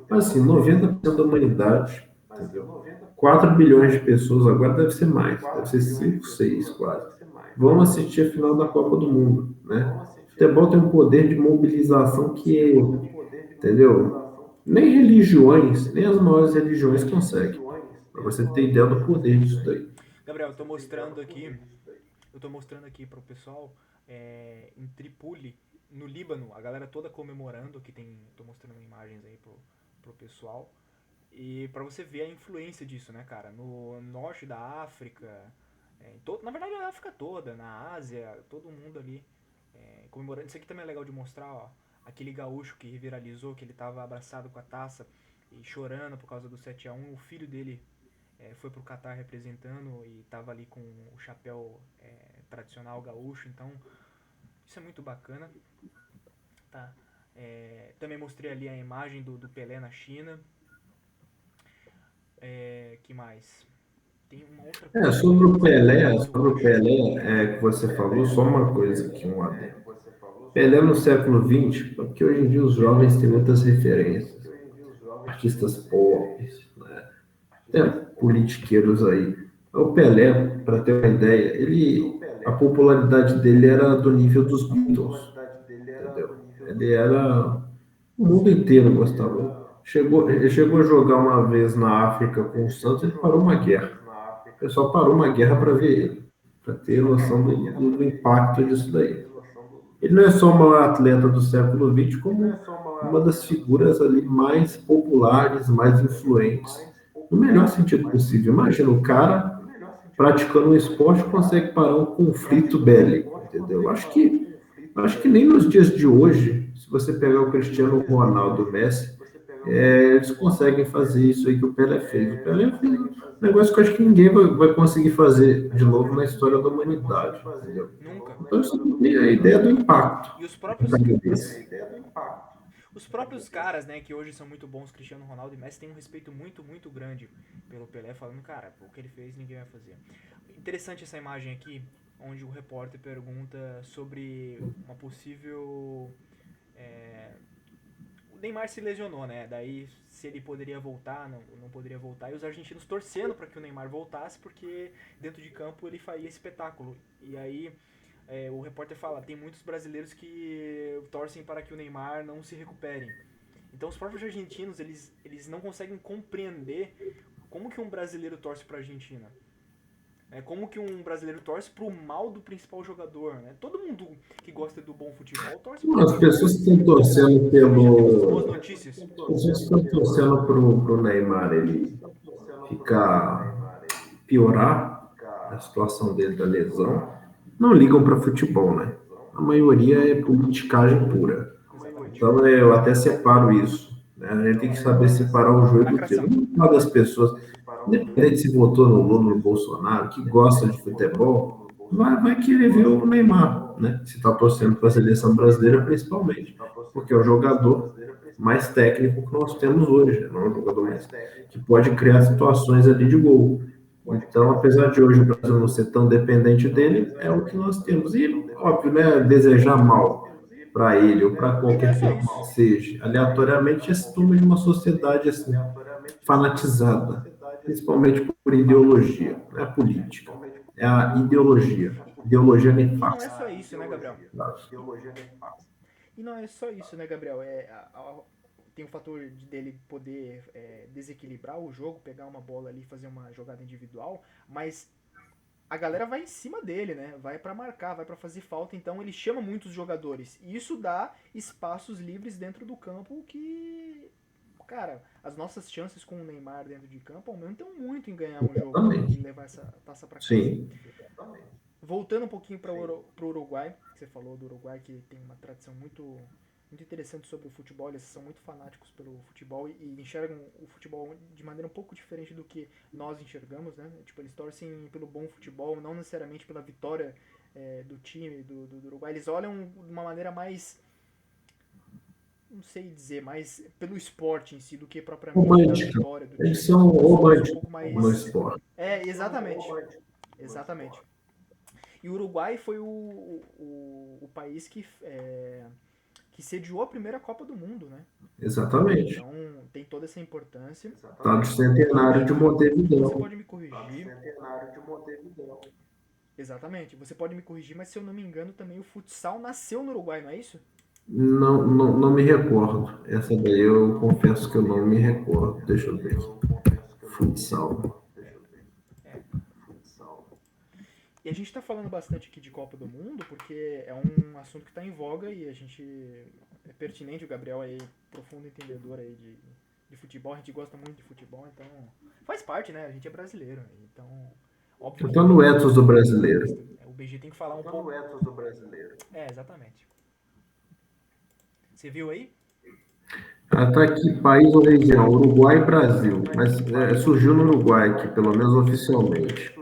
Mas assim, 90% da humanidade, entendeu? 4 bilhões de pessoas, agora deve ser mais, deve ser 5, 6 quase. Vão assistir a final da Copa do Mundo, né? O futebol tem um poder de mobilização que, entendeu? Nem religiões, nem as maiores religiões conseguem. Para você ter ideia do poder disso daí. Gabriel, eu tô mostrando aqui pro pessoal em Tripoli, no Líbano, a galera toda comemorando, que tem, tô mostrando imagens aí pro pessoal. E pra você ver a influência disso, né, cara? No norte da África, na verdade a África toda, na Ásia, todo mundo ali comemorando. Isso aqui também é legal de mostrar, ó. Aquele gaúcho que viralizou, que ele tava abraçado com a taça e chorando por causa do 7-1. O filho dele foi pro Catar representando e tava ali com o chapéu tradicional gaúcho. Então, isso é muito bacana, tá? Também mostrei ali a imagem do Pelé na China. Que mais? Tem uma outra coisa aqui que é legal, eu Sobre o acho. Pelé, que você falou, só uma coisa aqui, um adendo. Pelé no século XX, porque hoje em dia os jovens têm muitas referências, artistas pop, né? Até politiqueiros aí. O Pelé, para ter uma ideia, a popularidade dele era do nível dos Beatles, entendeu? Ele era, o mundo inteiro gostava. Ele chegou a jogar uma vez na África com o Santos, ele parou uma guerra. O pessoal parou uma guerra para ver ele, para ter noção do impacto disso daí. Ele não é só um atleta do século XX, como uma das figuras ali mais populares, mais influentes, no melhor sentido possível. Imagina o cara praticando um esporte consegue parar um conflito bélico, entendeu? Acho que nem nos dias de hoje, se você pegar o Cristiano Ronaldo, o Messi, eles conseguem fazer isso aí que o Pelé fez. O Pelé fez um negócio que eu acho que ninguém vai conseguir fazer de novo na história da humanidade, entendeu? Nunca. Então, isso é a ideia do impacto. E Desse. os próprios caras, né, que hoje são muito bons, Cristiano Ronaldo e Messi, têm um respeito muito, muito grande pelo Pelé, falando, cara, o que ele fez ninguém vai fazer. Interessante essa imagem aqui, onde o repórter pergunta sobre uma possível o Neymar se lesionou, né? Daí se ele poderia voltar, não poderia voltar. E os argentinos torcendo para que o Neymar voltasse, porque dentro de campo ele faria espetáculo. E aí o repórter fala, tem muitos brasileiros que torcem para que o Neymar não se recupere. Então os próprios argentinos, eles não conseguem compreender como que um brasileiro torce para a Argentina. Como que um brasileiro torce pro mal do principal jogador, né? Todo mundo que gosta do bom futebol torce pro As Neymar, pessoas estão torcendo já temos as boas pelo. notícias. As pessoas estão torcendo pro Neymar ele piorar a situação dele da lesão. Não ligam para futebol, né? A maioria é politicagem pura. Exatamente. Então eu até separo isso. Né? A gente tem que saber separar o joio do trigo. Lacração. Uma das pessoas, independente se votou no Lula ou no Bolsonaro, que gosta de futebol, vai querer ver o Neymar, né? Se está torcendo para a seleção brasileira, principalmente, porque é o jogador mais técnico que nós temos hoje, né? Não é um jogador mais que pode criar situações ali de gol. Então, apesar de hoje o Brasil não ser tão dependente dele, é o que nós temos. E, óbvio, né, desejar mal para ele ou para E não é qualquer só pessoa isso. que seja, aleatoriamente, esse turma de uma sociedade assim, fanatizada, principalmente por ideologia, não é a política, é a ideologia, ideologia E não é nefasta. só isso, né, Gabriel? Tá? E não é só isso, né, Gabriel? Tem o fator dele poder desequilibrar o jogo, pegar uma bola ali e fazer uma jogada individual, mas a galera vai em cima dele, né? Vai pra marcar, vai pra fazer falta, então ele chama muitos jogadores. E isso dá espaços livres dentro do campo que, cara, as nossas chances com o Neymar dentro de campo aumentam muito em ganhar um jogo, né? Exatamente. Em levar essa taça pra casa. Sim, Voltando um pouquinho para o Uruguai, que você falou do Uruguai que tem uma tradição muito interessante sobre o futebol, eles são muito fanáticos pelo futebol e enxergam o futebol de maneira um pouco diferente do que nós enxergamos, né? Tipo, eles torcem pelo bom futebol, não necessariamente pela vitória do time do Uruguai. Eles olham de uma maneira mais, não sei dizer, mais pelo esporte em si do que propriamente pela romântica. vitória do Eles time. São são pessoas um românticos pouco no mais. esporte. Exatamente. Exatamente. E o Uruguai foi o país que sediou a primeira Copa do Mundo, né? Exatamente. Então tem toda essa importância. Estado E centenário de você Montevidéu. pode me corrigir. Exatamente. Você pode me corrigir, mas se eu não me engano, também o futsal nasceu no Uruguai, não é isso? Não, não, não me recordo. Essa daí eu confesso que eu não me recordo. Deixa eu ver. Futsal. É. E a gente está falando bastante aqui de Copa do Mundo porque é um assunto que está em voga e a gente é pertinente. O Gabriel aí, profundo entendedor aí de futebol, a gente gosta muito de futebol, então faz parte, né? A gente é brasileiro, então óbvio Então, no que ethos do todo mundo brasileiro. gosta. O BG tem que falar um pouco. Exatamente. Você viu aí? Ah, tá aqui, país ou região, Uruguai e Brasil. Mas surgiu no Uruguai aqui, pelo menos oficialmente.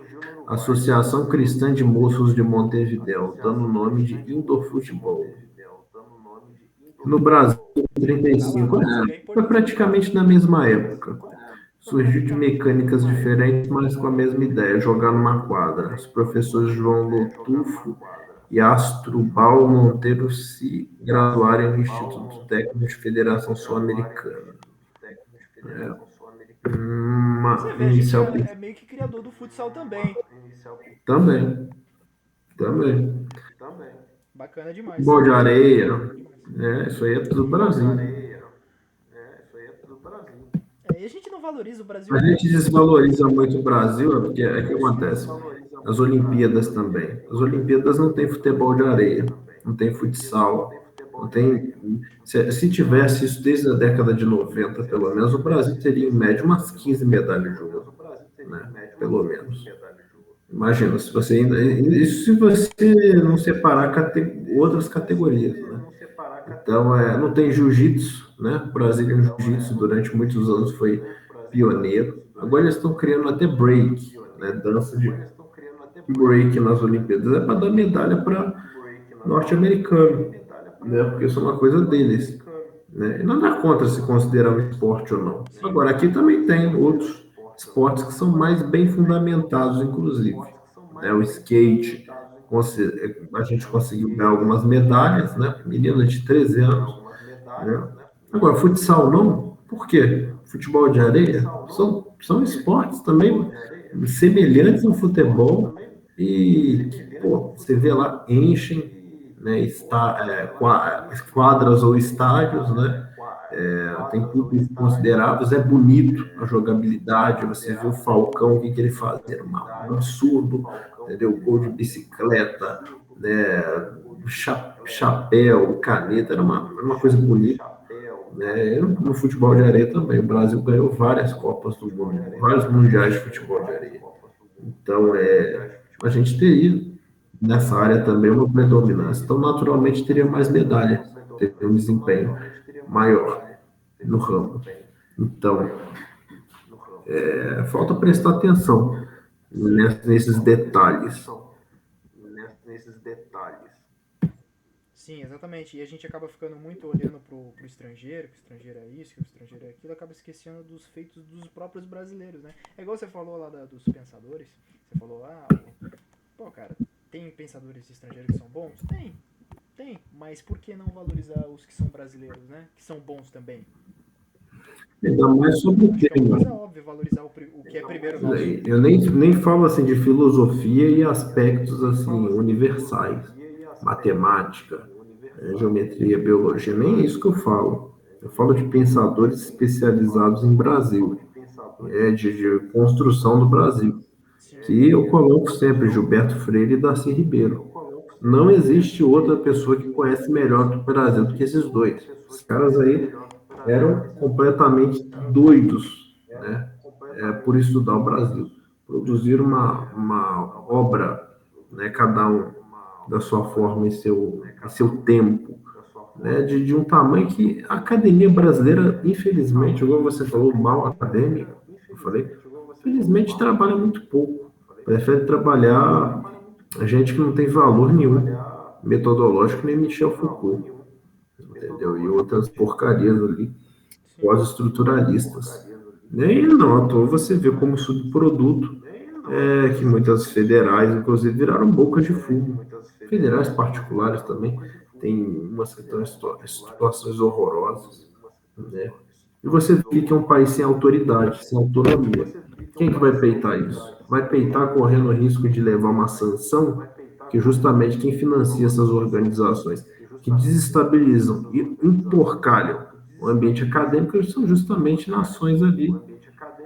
Associação Cristã de Moços de Montevidéu, dando o nome de Indofutebol. No Brasil, em Tá lá. 35, Você vê a foi importância do cara. praticamente na mesma época. Surgiu de mecânicas diferentes, mas com a mesma ideia, jogar numa quadra. Os professores João Lotufo e Astrubal Monteiro se graduaram no Instituto Técnico de Federação Sul-Americana. Você Uma vê, a gente inicial é meio que criador do futsal também. também, também. Bacana demais. Futebol de areia, Bacana demais. isso aí é tudo Brasil. E a gente não valoriza, o Brasil A é gente muito desvaloriza desenvolvido muito o Brasil, porque em é que vários acontece. esportes. As Olimpíadas também. As Olimpíadas não tem futebol de areia, não tem futsal, não tem. Se tivesse isso desde a década de 90, pelo menos, o Brasil teria em média umas 15 medalhas de ouro, né? Pelo menos. Imagina, se você ainda. Isso se você não separar outras categorias, né? Então, não tem jiu-jitsu, né? O Brasil em jiu-jitsu durante muitos anos foi pioneiro. Agora eles estão criando até break, né? Dança de break nas Olimpíadas. É para dar medalha para norte-americano, né? Porque isso é uma coisa deles. Né? E nada contra se considerar um esporte ou não. Sim. Agora, aqui também tem outros esportes que são mais bem fundamentados, inclusive. Né? O skate, a gente conseguiu ganhar algumas medalhas, né? Menina de 13 anos. Né? Agora, futsal não? Por quê? Futebol de areia? São esportes também semelhantes ao futebol e que, pô, você vê lá, enchem, né, quadras ou estádios, né? Tem públicos consideráveis, é bonito a jogabilidade, você vê o Falcão, o que ele fazia, era um absurdo, entendeu? Gol de bicicleta, né? Chapéu, caneta, era uma coisa bonita. Né? No futebol de areia também, o Brasil ganhou várias Copas do Mundo, vários mundiais de futebol de areia. Então, a gente teria nessa área também uma predominância. Então, naturalmente, teria mais medalha, teria um desempenho maior no ramo. Então, falta prestar atenção nesses detalhes. Sim, exatamente. E a gente acaba ficando muito olhando pro estrangeiro, que o estrangeiro é isso, que o estrangeiro é aquilo, acaba esquecendo dos feitos dos próprios brasileiros, né? É igual você falou lá dos pensadores. Você falou, pô, cara, tem pensadores estrangeiros que são bons? Tem. Mas por que não valorizar os que são brasileiros, né? Que são bons também? Ainda mais sobre o Acho que é uma tema. coisa óbvia valorizar o que é primeiro nosso. Eu nem falo assim de filosofia e aspectos assim universais, matemática, geometria, biologia, nem é isso que eu falo. Eu falo de pensadores especializados em Brasil, de construção do Brasil. que eu coloco sempre Gilberto Freire e Darcy Ribeiro. Não existe outra pessoa que conhece melhor do Brasil do que esses dois. Os caras aí eram completamente doidos, né, por estudar o Brasil. Produziram uma obra, né, cada um da sua forma em seu tempo, né, de um tamanho que a academia brasileira, infelizmente, igual você falou, mal acadêmica, eu falei, infelizmente trabalha muito pouco. Prefere trabalhar a gente que não tem valor nenhum metodológico, nem Michel Foucault, entendeu? E outras porcarias ali, Sim. pós-estruturalistas. Nem não, à toa você vê como subproduto que muitas federais, inclusive, viraram bocas de fumo. Federais particulares também, tem umas que estão em situações horrorosas, né? E você vê que é um país sem autoridade, sem autonomia. Quem que vai peitar isso? Vai peitar correndo o risco de levar uma sanção, que justamente quem financia essas organizações que desestabilizam e emporcalham o ambiente acadêmico são justamente nações ali,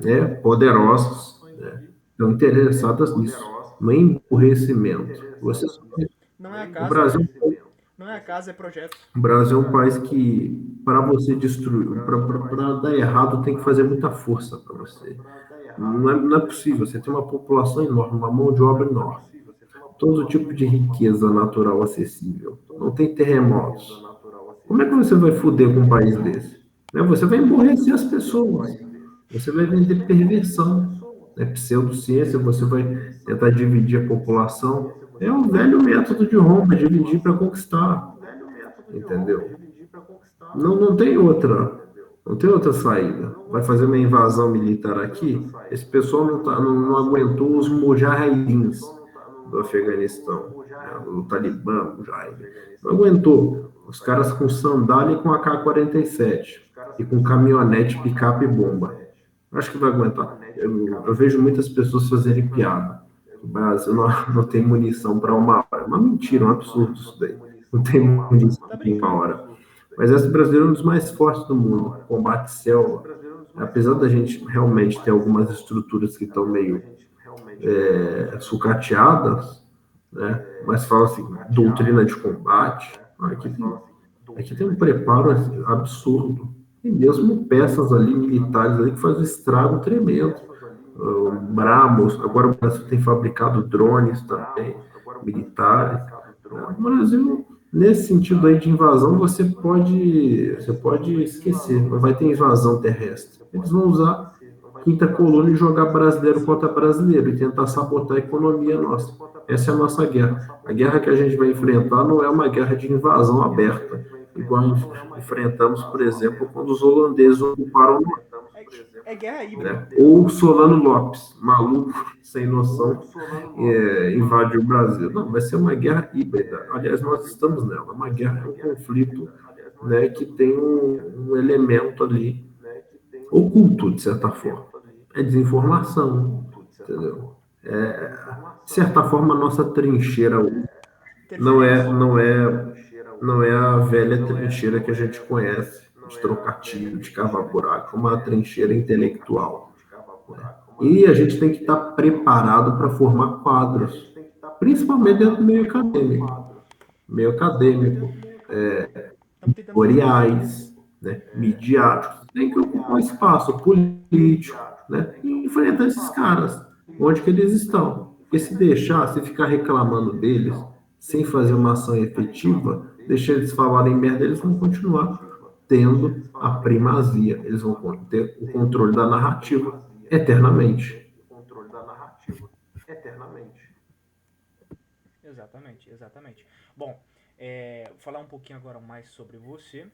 né, poderosas, né, estão interessadas nisso, no emburrecimento. Não é a O casa, Brasil né? Não é a casa, é projeto. O Brasil é um país que, para você destruir, para dar errado, tem que fazer muita força para você. Não é possível. Você tem uma população enorme, uma mão de obra enorme, todo tipo de riqueza natural acessível. Não tem terremotos. Como é que você vai foder com um país desse? Né? Você vai emborrecer as pessoas. Você vai vender perversão, né? Pseudociência, você vai tentar dividir a população. É o velho método de Roma, dividir para conquistar, entendeu? Não tem outra, não tem outra saída. Vai fazer uma invasão militar aqui? Esse pessoal não aguentou os mujahidins do Afeganistão, né? O Talibã, o Mujahidin. Não aguentou. Os caras com sandália e com AK-47 e com caminhonete, picape e bomba. Acho que vai aguentar. Eu vejo muitas pessoas fazerem piada. O Brasil não tem munição para uma hora. É uma mentira, um absurdo isso daí. Não tem munição Tá para uma brincando. hora. Mas esse brasileiro é um dos mais fortes do mundo. Combate selva. Apesar da gente realmente ter algumas estruturas que estão meio sucateadas, né? Mas fala assim, doutrina de combate. Aqui tem um preparo assim, absurdo. E mesmo peças ali militares ali que fazem um estrago tremendo. Brahmos, agora o Brasil tem fabricado drones também, militares. O Brasil, nesse sentido aí de invasão, você pode esquecer, não vai ter invasão terrestre. Eles vão usar quinta coluna e jogar brasileiro contra brasileiro e tentar sabotar a economia nossa. Essa é a nossa guerra. A guerra que a gente vai enfrentar não é uma guerra de invasão aberta, igual enfrentamos, por exemplo, quando os holandeses ocuparam, É, é guerra híbrida. né? Ou Solano Lopes, maluco, sem noção, invadiu o Brasil. Não, vai ser uma guerra híbrida. Aliás, nós estamos nela. Uma guerra é um conflito, né, que tem um elemento ali oculto, de certa forma. É desinformação, entendeu? De certa forma, a nossa trincheira não é, Interferência. não é, não é a velha trincheira que a gente conhece, de trocar tiro, de cavar buraco, é uma trincheira intelectual. E a gente tem que estar preparado para formar quadros, principalmente dentro do meio acadêmico. Meio acadêmico, Estamos tentando fazer isso. tutoriais, né, midiáticos, tem que ocupar espaço político, né, e enfrentar esses caras, onde que eles estão. Porque se deixar, se ficar reclamando deles, sem fazer uma ação efetiva, deixar eles falarem merda, eles vão continuar tendo a primazia, eles vão ter o controle da narrativa eternamente. Exatamente, exatamente. Bom, falar um pouquinho agora mais sobre você.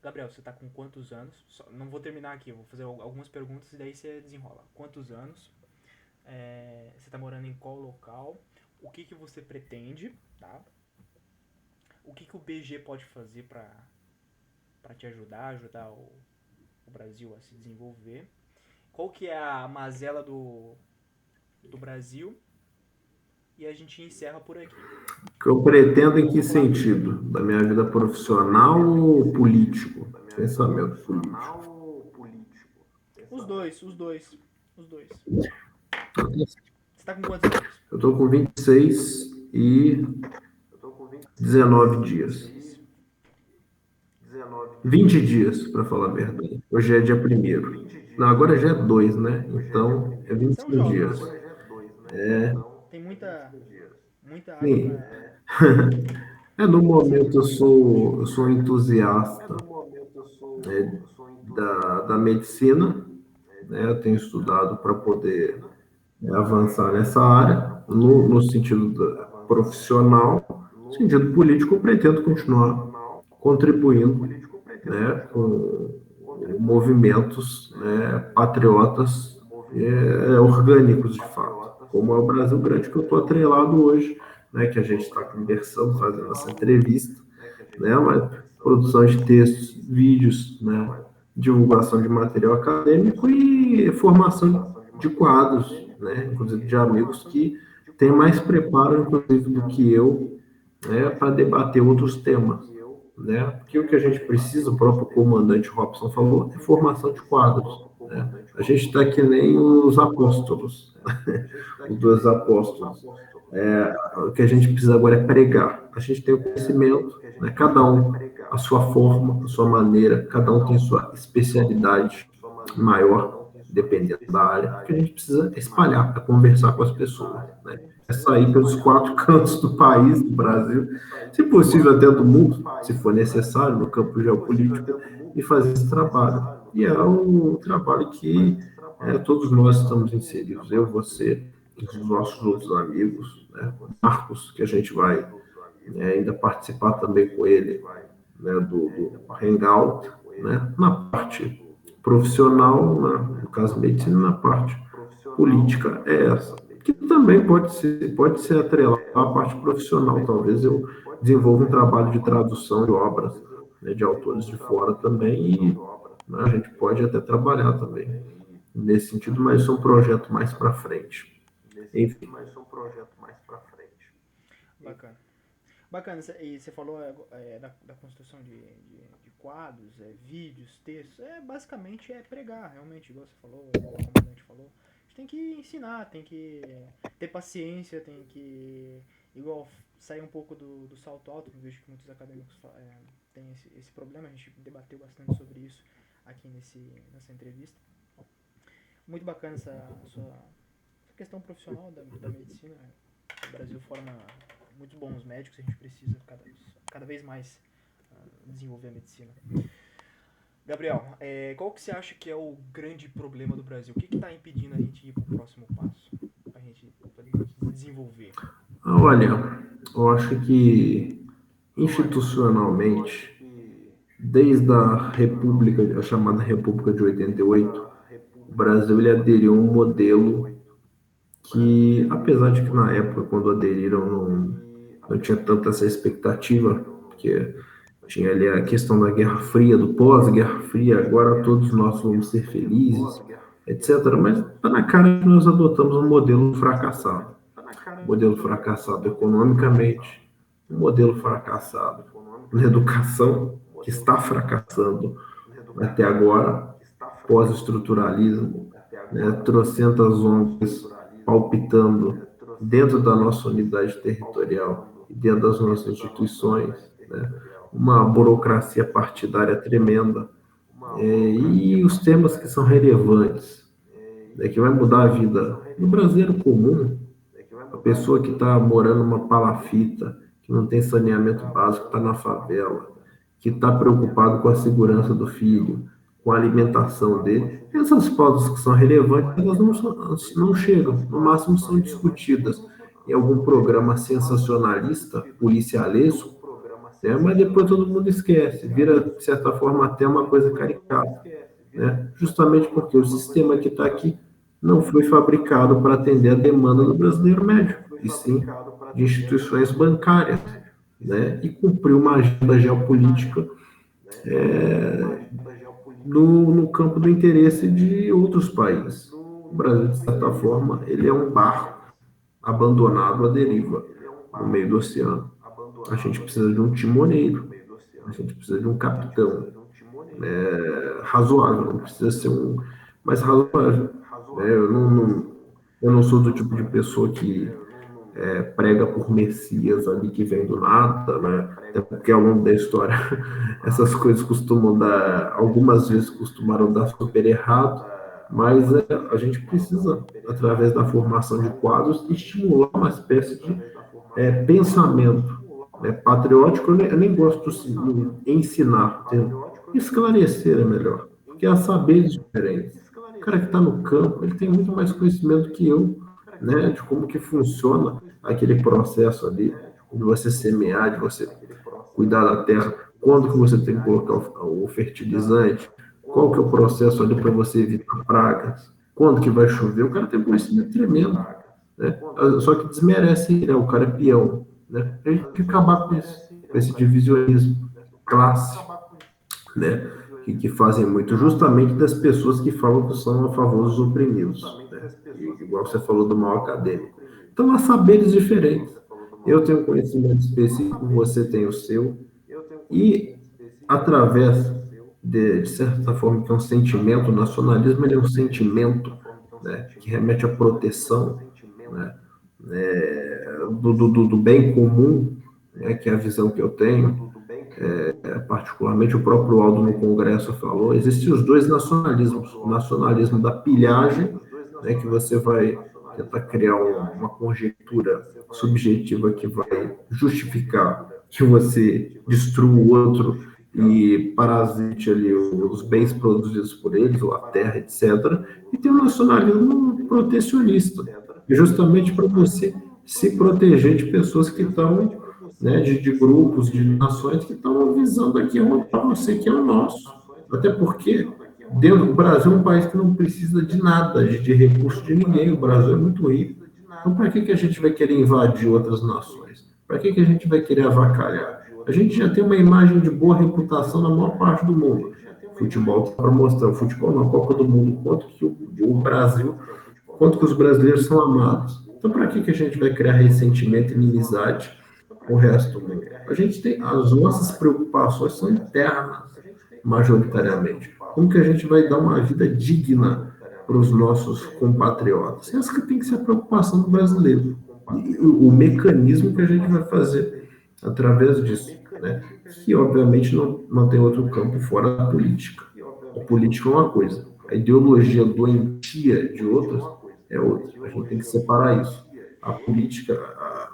Gabriel, você tá com quantos anos? Não vou terminar aqui, vou fazer algumas perguntas e daí você desenrola. Quantos anos? Você tá morando em qual local? O que você pretende, tá? O que o BG pode fazer para te ajudar o Brasil a se desenvolver? Qual que é a mazela do Brasil? E a gente encerra por aqui. O que eu pretendo em que sentido? Da minha vida profissional ou político? Pensamento político. Os dois, os dois, os dois. tá com quantos anos? Eu tô com 26 e 19 dias. Isso. 20 dias, para falar a verdade. Hoje é dia primeiro. Não, agora já é 2, né? Então, é Você é um 25 jovem dias. ainda. Tem muita água Sim. para No ser momento bebida. eu sou um entusiasta, né, da medicina, né? Eu tenho estudado para poder avançar nessa área, no sentido profissional, no sentido político, eu pretendo continuar contribuindo, né, com movimentos, né, patriotas, orgânicos de fato, como é o Brasil Grande que eu estou atrelado hoje, né, que a gente está conversando, fazendo essa entrevista, né, mas produção de textos, vídeos, né, divulgação de material acadêmico e formação de quadros, né, inclusive de amigos que têm mais preparo, inclusive, do que eu, né, para debater outros temas, né, porque o que a gente precisa, o próprio comandante Robson falou, é formação de quadros, né, a gente está que nem os apóstolos, os dois apóstolos, o que a gente precisa agora é pregar. A gente tem o conhecimento, né? Cada um a sua forma, a sua maneira, cada um tem sua especialidade maior, dependendo da área, que a gente precisa espalhar para conversar com as pessoas, né? É sair pelos quatro cantos do país, do Brasil, se possível até do mundo, se for necessário, no campo geopolítico, e fazer esse trabalho. E é um trabalho que todos nós estamos inseridos, eu, você, os nossos outros amigos, né? Marcos, que a gente vai ainda participar também com ele, né, do Hangout, né, na parte profissional, no caso medicina, na parte política é essa, que também pode ser atrelada à parte profissional. Talvez eu desenvolva um trabalho de tradução de obras, né, de autores de fora também, e né, a gente pode até trabalhar também nesse sentido, mas isso é um projeto mais para frente. Enfim. Bacana. Bacana, e você falou da construção de quadros, vídeos, textos. Basicamente é pregar, realmente, igual você falou, igual o comandante falou. A gente tem que ensinar, tem que ter paciência, tem que, igual, sair um pouco do salto alto. Eu vejo que muitos acadêmicos têm esse problema, a gente debateu bastante sobre isso aqui nessa entrevista. Muito bacana essa questão profissional da medicina. O Brasil forma muito bons médicos, a gente precisa cada vez mais desenvolver a medicina. Gabriel, qual que você acha que é o grande problema do Brasil? O que está impedindo a gente ir para o próximo passo? Para a gente desenvolver? Olha, eu acho que institucionalmente, desde a chamada República de 88, o Brasil ele aderiu a um modelo que, apesar de que na época, quando aderiram, não tinha tanta essa expectativa, porque tinha ali a questão da Guerra Fria, do pós-Guerra Fria, agora todos nós vamos ser felizes, etc. Mas está na cara que nós adotamos um modelo fracassado economicamente, um modelo fracassado na educação, que está fracassando até agora, pós-estruturalismo, né, trocentas ONGs palpitando dentro da nossa unidade territorial e dentro das nossas instituições, né, uma burocracia partidária tremenda, e os temas que são relevantes, né, que vai mudar a vida do brasileiro comum, a pessoa que está morando numa palafita, que não tem saneamento básico, está na favela, que está preocupado com a segurança do filho, com a alimentação dele. Essas pautas que são relevantes, elas não chegam, no máximo são discutidas em algum programa sensacionalista, policialesco, né? Mas depois todo mundo esquece, vira, de certa forma, até uma coisa caricata, né? Justamente porque o sistema que está aqui não foi fabricado para atender a demanda do brasileiro médio, e sim de instituições bancárias, né? E cumprir uma agenda geopolítica no campo do interesse de outros países. O Brasil, de certa forma, ele é um barco abandonado à deriva no meio do oceano. A gente precisa de um timoneiro, a gente precisa de um capitão razoável, não precisa ser um mais razoável. Eu Eu não sou do tipo de pessoa que prega por Messias ali que vem do nada, né? Até porque ao longo da história essas coisas costumam dar, algumas vezes costumaram dar super errado, mas a gente precisa, através da formação de quadros, estimular uma espécie de pensamento patriótico. Eu nem gosto de ensinar, esclarecer é melhor, porque há saberes diferentes. O cara que está no campo, ele tem muito mais conhecimento que eu, né, de como que funciona aquele processo ali, de você semear, de você cuidar da terra, quando que você tem que colocar o fertilizante, qual que é o processo ali para você evitar pragas, quando que vai chover, o cara tem um conhecimento tremendo, né? Só que desmerece, né? O cara é peão, né? A gente tem que acabar com esse divisionismo, classe, né? Que fazem muito, justamente das pessoas que falam que são a favor dos oprimidos, né? Igual você falou do mal acadêmico. Então, há saberes diferentes. Eu tenho um conhecimento específico, você tem o seu, e através de certa forma, que é um sentimento, o nacionalismo ele é um sentimento, né, que remete à proteção, né, do bem comum, né, que é a visão que eu tenho. Particularmente o próprio Aldo no Congresso falou, existem os dois nacionalismos, o nacionalismo da pilhagem, né, que você vai tentar criar uma conjectura subjetiva que vai justificar que você destrua o outro e parasite ali os bens produzidos por eles, ou a terra, etc. E tem o nacionalismo protecionista, justamente para você se proteger de pessoas que estão, né, de grupos, de nações que estão visando aqui roubar você, que é o nosso. Até porque dentro do Brasil é um país que não precisa de nada, de recurso de ninguém. O Brasil é muito rico. Então, para que a gente vai querer invadir outras nações? Para que a gente vai querer avacalhar? A gente já tem uma imagem de boa reputação na maior parte do mundo. Futebol está para mostrar, o futebol na Copa do Mundo, quanto que o Brasil, quanto que os brasileiros são amados. Então, para que a gente vai criar ressentimento e inimizade com o resto do mundo? A gente tem, as nossas preocupações são internas, majoritariamente. Como que a gente vai dar uma vida digna para os nossos compatriotas? Essa que tem que ser a preocupação do brasileiro. E o mecanismo que a gente vai fazer através disso, né? Que obviamente não tem outro campo fora da política. A política é uma coisa, a ideologia doentia de outras é outra. A gente tem que separar isso. A política,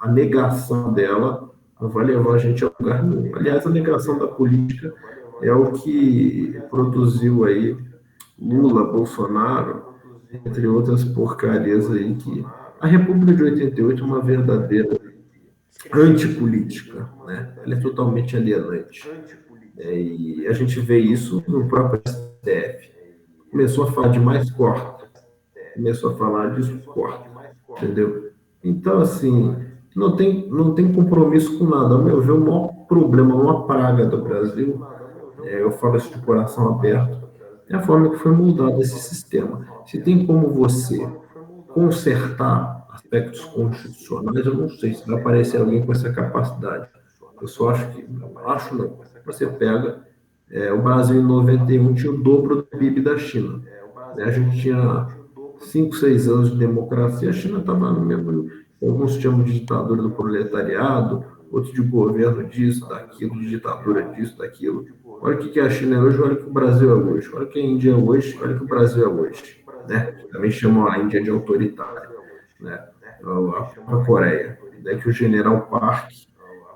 a negação dela não vai levar a gente a lugar nenhum. Aliás, a negação da política é o que produziu aí Lula, Bolsonaro, entre outras porcarias aí que a República de 88 é uma verdadeira Descrescente. antipolítica, né? Ela é totalmente alienante. E a gente vê isso no próprio STF. Começou a falar de mais corte, começou a falar disso, corte, entendeu? Então, assim, não tem compromisso com nada. Ao meu ver, o maior problema, a maior praga do Brasil, eu falo isso de coração aberto, é a forma que foi moldado esse sistema. Se tem como você consertar aspectos constitucionais, eu não sei se vai aparecer alguém com essa capacidade. Eu só acho que, acho não. Você pega, o Brasil em 91 tinha o dobro do PIB da China, né? A gente tinha 5, 6 anos de democracia, a China estava no mesmo, alguns chamam de ditadura do proletariado, outros de governo disso, daquilo, de ditadura disso, daquilo. Olha o que a China é hoje, olha o que o Brasil é hoje. Olha o que a Índia é hoje, olha o que o Brasil é hoje. Né? Também chamam a Índia de autoritária. Né? A própria Coreia, né? Que o general Park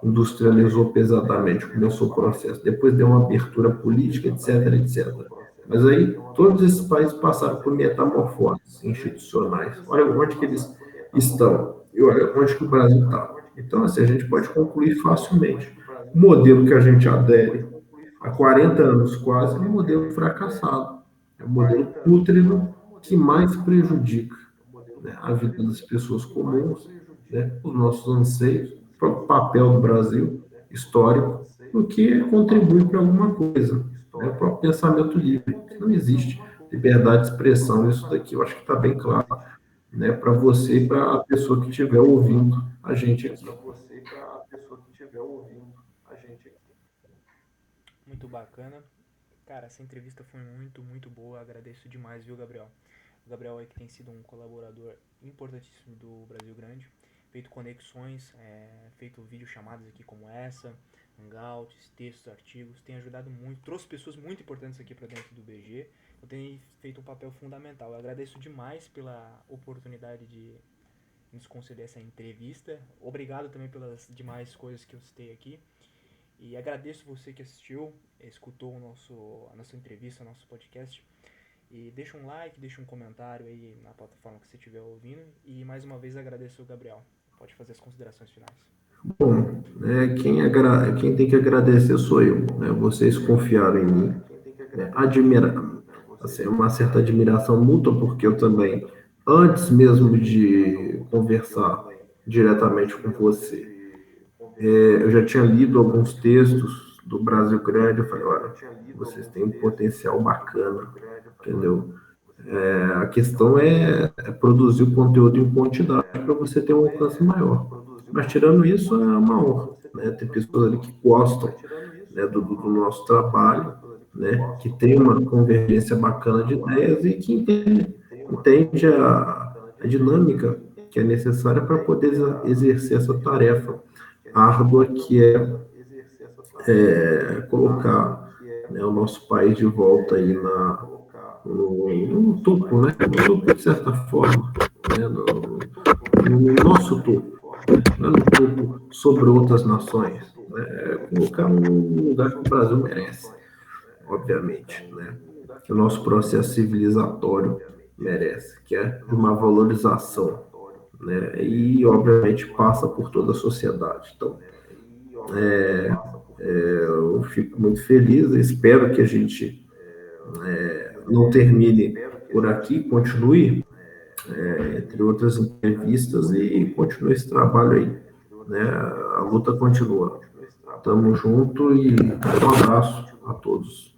industrializou pesadamente, começou o processo, depois deu uma abertura política, etc, etc. Mas aí todos esses países passaram por metamorfoses institucionais. Olha onde que eles estão e olha onde que o Brasil está. Então, assim, a gente pode concluir facilmente. O modelo que a gente adere há 40 anos quase é um modelo fracassado. É um modelo pútrido que mais prejudica, né, a vida das pessoas comuns, né, os nossos anseios, o próprio papel do Brasil histórico, do que contribui para alguma coisa. Né, o próprio pensamento livre, que não existe liberdade de expressão, isso daqui eu acho que está bem claro, né, para você e para a pessoa que estiver ouvindo a gente aqui. Muito bacana. Cara, essa entrevista foi muito, muito boa. Agradeço demais, viu, Gabriel? O Gabriel aí que tem sido um colaborador importantíssimo do Brasil Grande, feito conexões, feito videochamadas aqui como essa, hangouts, textos, artigos, tem ajudado muito, trouxe pessoas muito importantes aqui para dentro do BG, eu tenho feito um papel fundamental. Eu agradeço demais pela oportunidade de nos conceder essa entrevista. Obrigado também pelas demais coisas que eu citei aqui. E agradeço você que assistiu, escutou a nossa entrevista, o nosso podcast. E deixa um like, deixa um comentário aí na plataforma que você estiver ouvindo. E mais uma vez agradeço o Gabriel. Pode fazer as considerações finais. Bom, quem tem que agradecer sou eu, né? Vocês confiaram em mim, né? Assim, uma certa admiração mútua, porque eu também, antes mesmo de conversar diretamente com você, eu já tinha lido alguns textos do Brasil Grande. Eu falei, olha, vocês têm um potencial bacana, entendeu? A questão é produzir o conteúdo em quantidade para você ter um alcance maior. Mas tirando isso, é uma honra, né? Ter pessoas ali que gostam, né, do nosso trabalho, né? Que tem uma convergência bacana de ideias e que entende a dinâmica que é necessária para poder exercer essa tarefa árdua que é colocar, né, o nosso país de volta aí no topo, né? No topo, de certa forma, né? No nosso topo, não é no topo sobre outras nações, né? Colocar no lugar que o Brasil merece, obviamente, né? Que o nosso processo civilizatório merece, que é de uma valorização, né? E, obviamente, passa por toda a sociedade. Então, eu fico muito feliz, espero que a gente não termine por aqui, continue, entre outras entrevistas, e continue esse trabalho aí, né? A luta continua. Tamo junto e um abraço a todos.